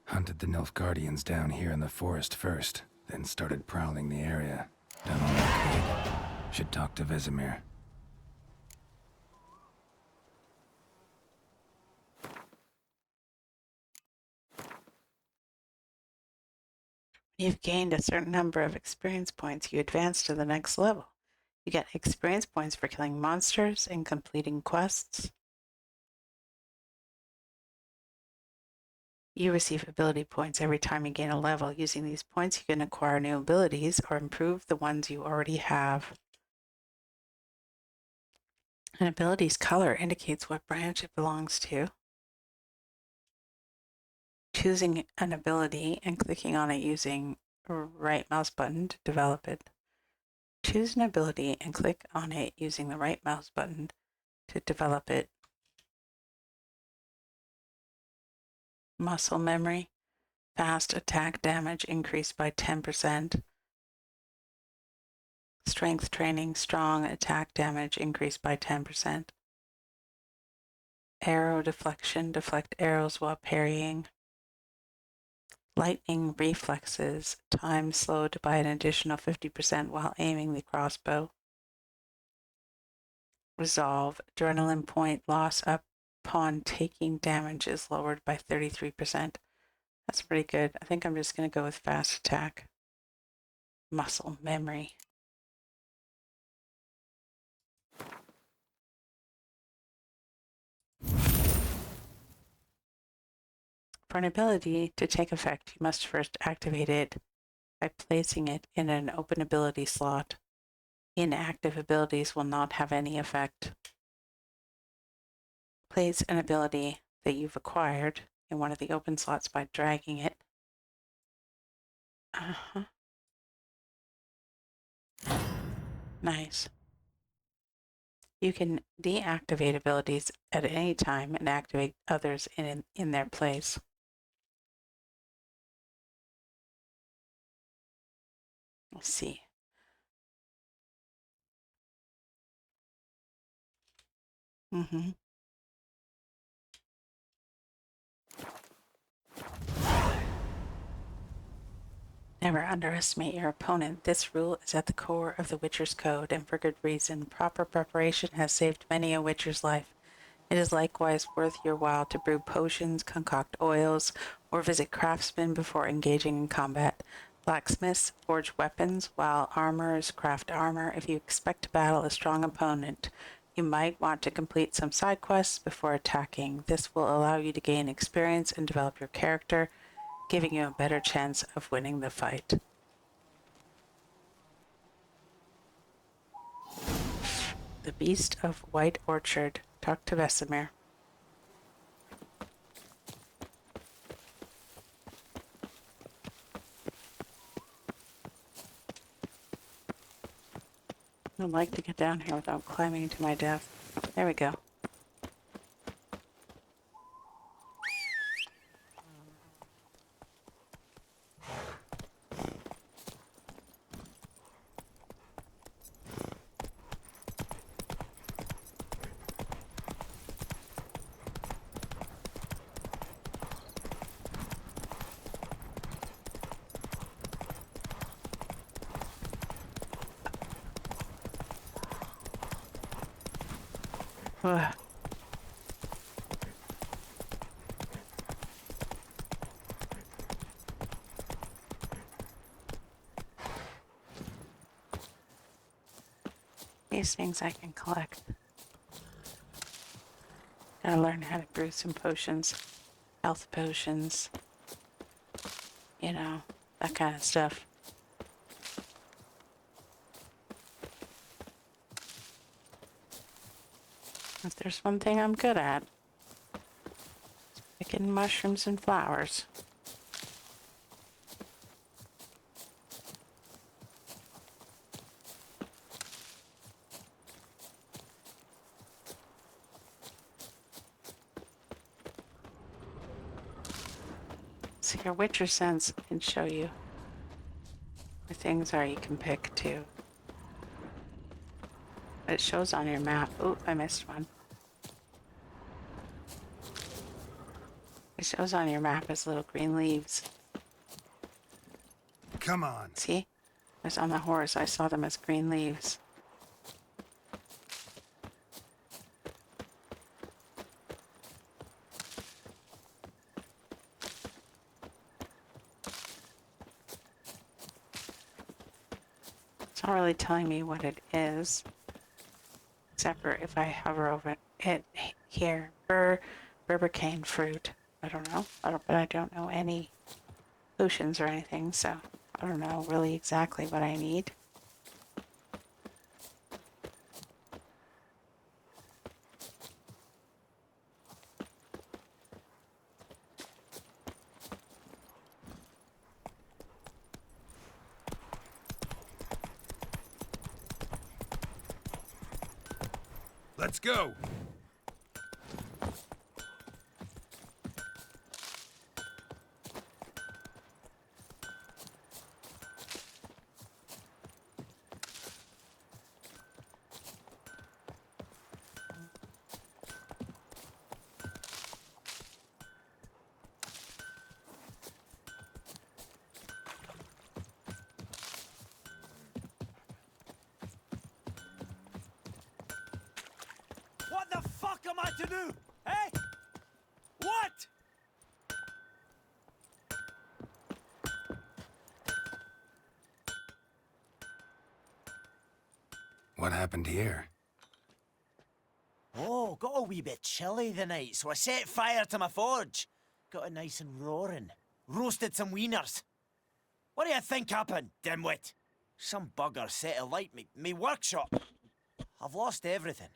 Hunted the Nilfgaardians down here in the forest first, then started prowling the area. Done all I could. Should talk to Vesemir. You've gained a certain number of experience points. You advance to the next level. You get experience points for killing monsters and completing quests. You receive ability points every time you gain a level. Using these points, you can acquire new abilities or improve the ones you already have. An ability's color indicates what branch it belongs to. Choosing an ability and clicking on it using right mouse button to develop it. Choose an ability and click on it using the right mouse button to develop it. Muscle memory. Fast attack damage increased by 10%. Strength training. Strong attack damage increased by 10%. Arrow deflection. Deflect arrows while parrying. Lightning reflexes. Time slowed by an additional 50% while aiming the crossbow. Resolve. Adrenaline point loss upon taking damage is lowered by 33%. That's pretty good. I think I'm just going to go with fast attack. Muscle memory. For an ability to take effect, you must first activate it by placing it in an open ability slot. Inactive abilities will not have any effect. Place an ability that you've acquired in one of the open slots by dragging it. Nice. You can deactivate abilities at any time and activate others in their place. Let's see. Never underestimate your opponent. This rule is at the core of the Witcher's Code, and for good reason. Proper preparation has saved many a Witcher's life. It is likewise worth your while to brew potions, concoct oils, or visit craftsmen before engaging in combat. Blacksmiths forge weapons, while armorers craft armor. If you expect to battle a strong opponent, you might want to complete some side quests before attacking. This will allow you to gain experience and develop your character, giving you a better chance of winning the fight. The Beast of White Orchard. Talk to Vesemir. I'd like to get down here without climbing to my death. There we go. Ugh. These things I can collect. Gotta learn how to brew some potions, health potions, you know, that kind of stuff. If there's one thing I'm good at, it's picking mushrooms and flowers. So your Witcher sense can show you where things are you can pick too. It shows on your map. Oop, I missed one. It shows on your map as little green leaves. Come on. See? I was on the horse. I saw them as green leaves. It's not really telling me what it is, except for if I hover over it here. Berber cane fruit. I don't know. But I don't know any potions or anything, so I don't know really exactly what I need. Let's go! What the fuck am I to do? Eh? What? What happened here? Oh, got a wee bit chilly the night, so I set fire to my forge. Got it nice and roaring. Roasted some wieners. What do you think happened, dimwit? Some bugger set alight me workshop. I've lost everything.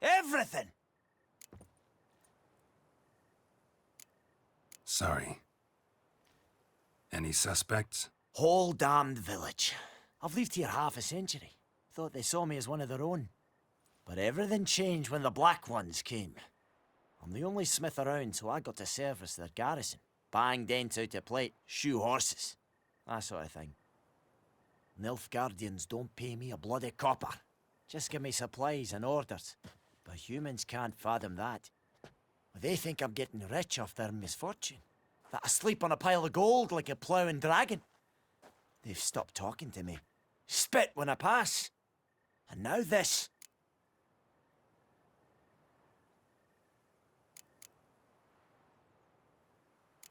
Everything! Sorry. Any suspects? Whole damned village. I've lived here half a century. Thought they saw me as one of their own. But everything changed when the Black Ones came. I'm the only smith around, so I got to service their garrison. Bang dents out of plate, shoe horses. That sort of thing. Nilfgaardians don't pay me a bloody copper. Just give me supplies and orders. But humans can't fathom that. They think I'm getting rich off their misfortune. That I sleep on a pile of gold like a ploughing dragon. They've stopped talking to me. Spit when I pass. And now this.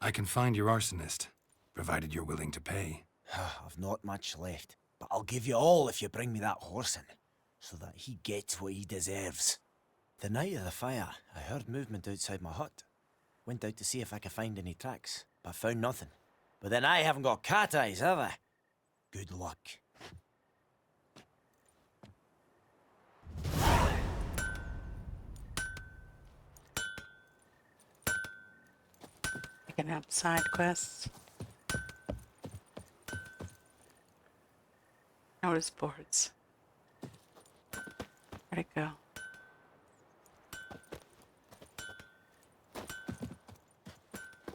I can find your arsonist, provided you're willing to pay. I've not much left, but I'll give you all if you bring me that horse in, so that he gets what he deserves. The night of the fire, I heard movement outside my hut. Went out to see if I could find any tracks, but found nothing. But then I haven't got cat eyes, have I? Good luck. Picking up side quests. Notice boards. Where'd it go?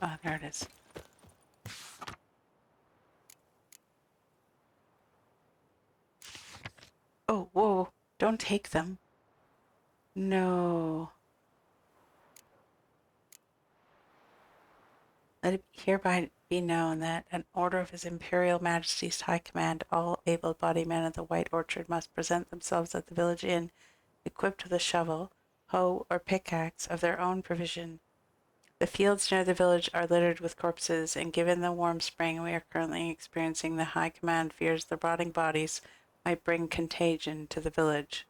Oh, there it is. Oh, whoa. Don't take them. No. Let it hereby be known that an order of His Imperial Majesty's High Command, all able-bodied men of the White Orchard must present themselves at the village inn, equipped with a shovel, hoe, or pickaxe of their own provision. The fields near the village are littered with corpses, and given the warm spring we are currently experiencing, the High Command fears the rotting bodies might bring contagion to the village.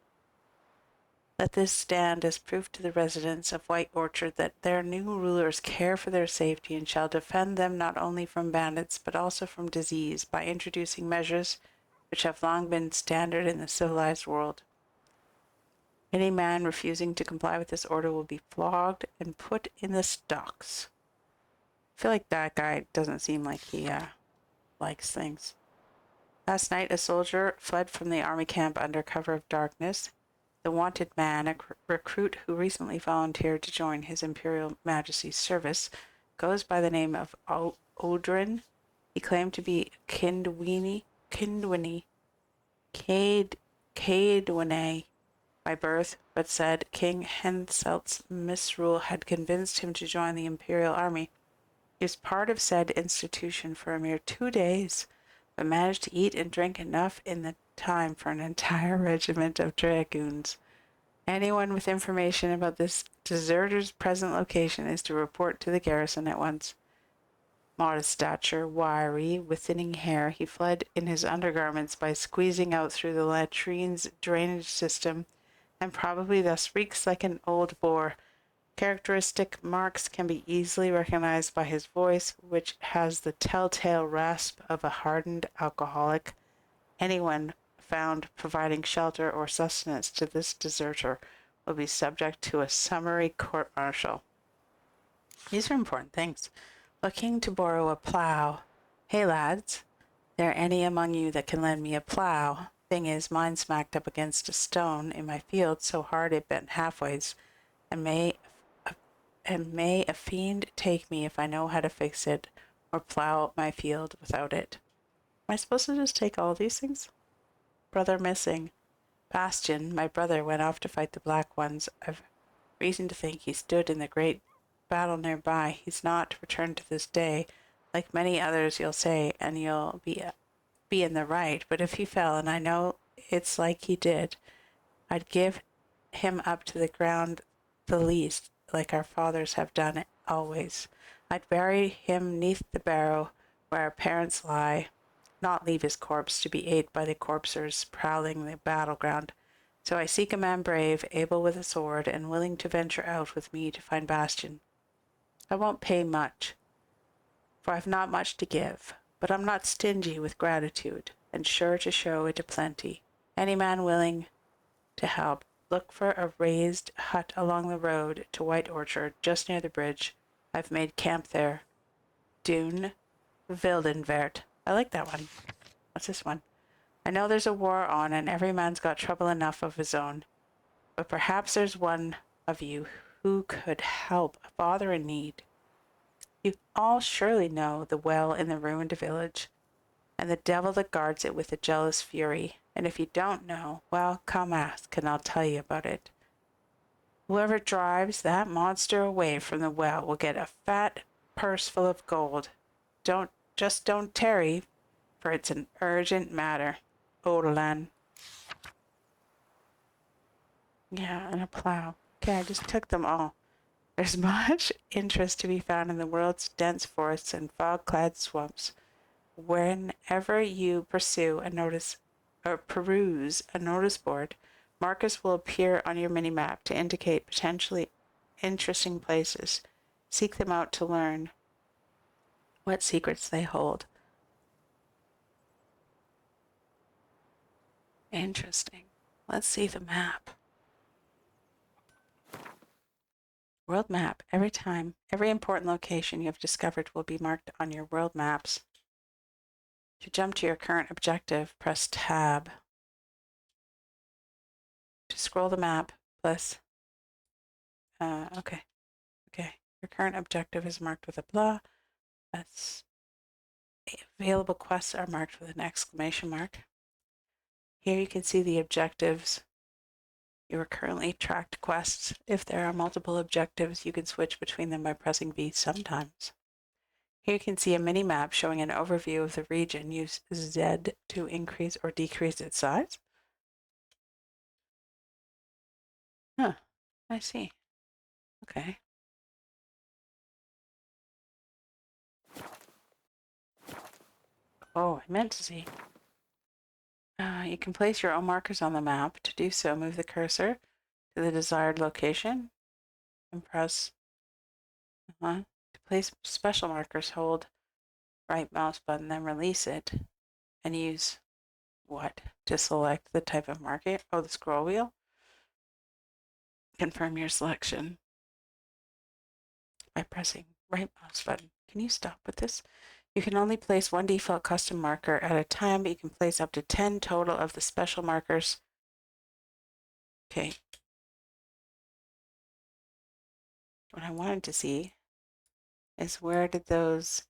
Let this stand as proof to the residents of White Orchard that their new rulers care for their safety and shall defend them not only from bandits but also from disease by introducing measures which have long been standard in the civilized world. Any man refusing to comply with this order will be flogged and put in the stocks. I feel like that guy doesn't seem like he likes things. Last night, a soldier fled from the army camp under cover of darkness. The wanted man, a recruit who recently volunteered to join His Imperial Majesty's service, goes by the name of Odrin. He claimed to be Caedwine by birth, but said King Henselt's misrule had convinced him to join the Imperial Army. He was part of said institution for a mere 2 days, but managed to eat and drink enough in the time for an entire regiment of dragoons. Anyone with information about this deserter's present location is to report to the garrison at once. Modest stature, wiry, with thinning hair, he fled in his undergarments by squeezing out through the latrine's drainage system, and probably thus reeks like an old boar. Characteristic marks can be easily recognized by his voice, which has the telltale rasp of a hardened alcoholic. Anyone found providing shelter or sustenance to this deserter will be subject to a summary court-martial. These are important things. Looking to borrow a plow. Hey lads, there any among you that can lend me a plow? Thing is, mine smacked up against a stone in my field so hard it bent halfways, and may a fiend take me if I know how to fix it or plow up my field without it. Am I supposed to just take all these things? Brother missing. Bastian, my brother, went off to fight the Black Ones. I've reason to think he stood in the great battle nearby. He's not returned to this day. Like many others, you'll say, and you'll be in the right. But if he fell, and I know it's like he did, I'd give him up to the ground the least, like our fathers have done it always. I'd bury him neath the barrow where our parents lie, not leave his corpse to be ate by the corpsers prowling the battleground. So I seek a man brave, able with a sword, and willing to venture out with me to find Bastian. I won't pay much, for I've not much to give, but I'm not stingy with gratitude, and sure to show it a plenty. Any man willing to help, look for a raised hut along the road to White Orchard, just near the bridge. I've made camp there. Dune Wildenwert. I like that one. What's this one? I know there's a war on, and every man's got trouble enough of his own. But perhaps there's one of you who could help a father in need. You all surely know the well in the ruined village, and the devil that guards it with a jealous fury. And if you don't know, well, come ask, and I'll tell you about it. Whoever drives that monster away from the well will get a fat purse full of gold. Don't tarry, for it's an urgent matter. Odolan. Yeah, and a plow. Okay, I just took them all. There's much interest to be found in the world's dense forests and fog-clad swamps. Whenever you peruse a notice board, markers will appear on your mini-map to indicate potentially interesting places. Seek them out to learn what secrets they hold. Interesting. Let's see the map. World map. Every important location you have discovered will be marked on your world maps. To jump to your current objective, press Tab. To scroll the map, plus, okay. Your current objective is marked with a blah. That's available quests are marked with an exclamation mark. Here you can see the objectives. Your currently tracked quests. If there are multiple objectives, you can switch between them by pressing V sometimes. Here you can see a mini-map showing an overview of the region. Use Z to increase or decrease its size. Huh, I see. Okay. Oh, I meant to see. You can place your own markers on the map. To do so, move the cursor to the desired location and press to place special markers, hold right mouse button, then release it, and use what to select the type of marker? Oh, the scroll wheel. Confirm your selection by pressing right mouse button. Can you stop with this? You can only place one default custom marker at a time, but you can place up to 10 total of the special markers. Okay. What I wanted to see is where did those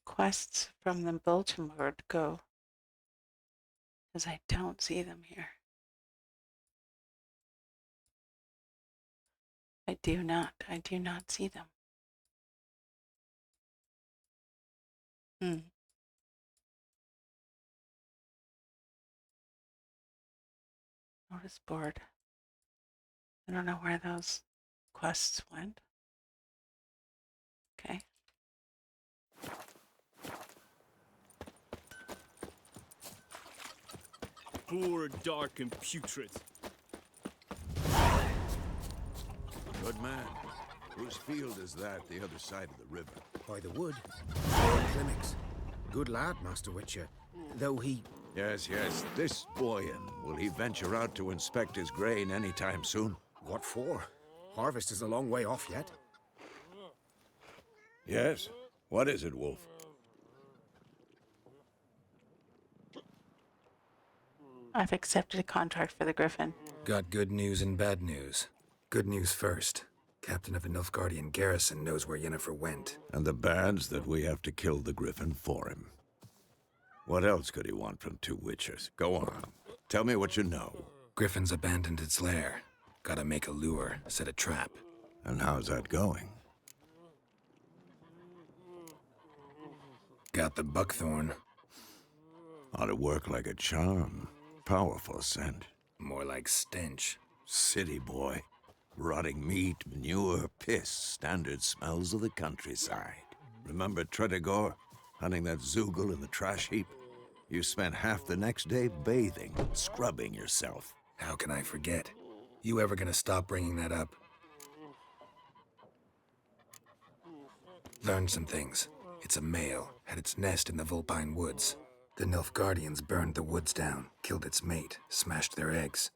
quests from the bulletin board go? Because I don't see them here. I do not. I do not see them. Notice board. I don't know where those quests went. Okay. Poor, dark, and putrid. Good man. Whose field is that the other side of the river? By the wood. Lord Clemix. Good lad, Master Witcher. Though he... Yes, yes. This Boyan, will he venture out to inspect his grain anytime soon? What for? Harvest is a long way off yet. Yes? What is it, Wolf? I've accepted a contract for the Griffin. Got good news and bad news. Good news first. Captain of the Nilfgaardian garrison knows where Yennefer went. And the bad's that we have to kill the Griffin for him. What else could he want from two witchers? Go on. Tell me what you know. Griffin's abandoned its lair. Gotta make a lure, set a trap. And how's that going? Got the buckthorn. Ought to work like a charm. Powerful scent. More like stench. City boy. Rotting meat, manure, piss. Standard smells of the countryside. Remember Tredegor? Hunting that Zoogle in the trash heap? You spent half the next day bathing, scrubbing yourself. How can I forget? You ever gonna stop bringing that up? Learned some things. It's a male, had its nest in the Vulpine Woods. The Nilfgaardians burned the woods down, killed its mate, smashed their eggs.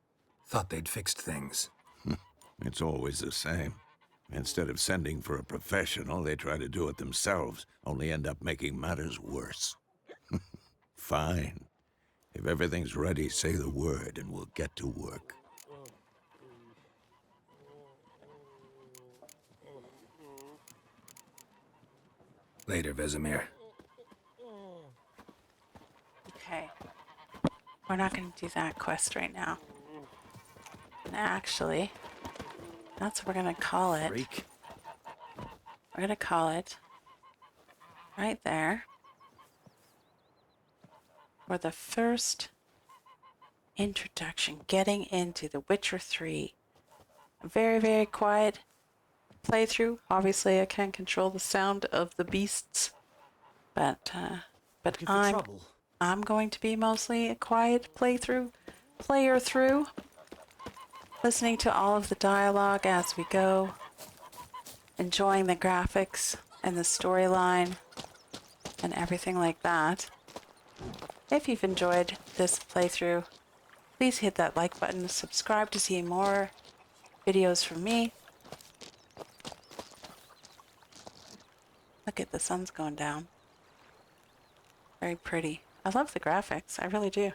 Thought they'd fixed things. It's always the same. Instead of sending for a professional, they try to do it themselves, only end up making matters worse. Fine. If everything's ready, say the word and we'll get to work. Later, Vesemir. Okay. We're not going to do that quest right now. And actually, that's what we're going to call it. Freak. We're going to call it right there. For the first introduction, getting into The Witcher 3. A very, very quiet playthrough. Obviously, I can't control the sound of the beasts, but I'm going to be mostly a quiet player through, listening to all of the dialogue as we go, enjoying the graphics and the storyline and everything like that. If you've enjoyed this playthrough, please hit that like button, subscribe to see more videos from me. Look at the sun's going down. Very pretty. I love the graphics, I really do.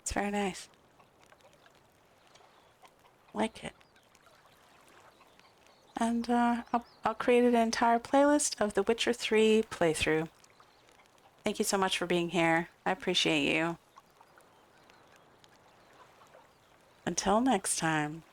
It's very nice. Like it. And I'll create an entire playlist of The Witcher 3 playthrough. Thank you so much for being here. I appreciate you. Until next time.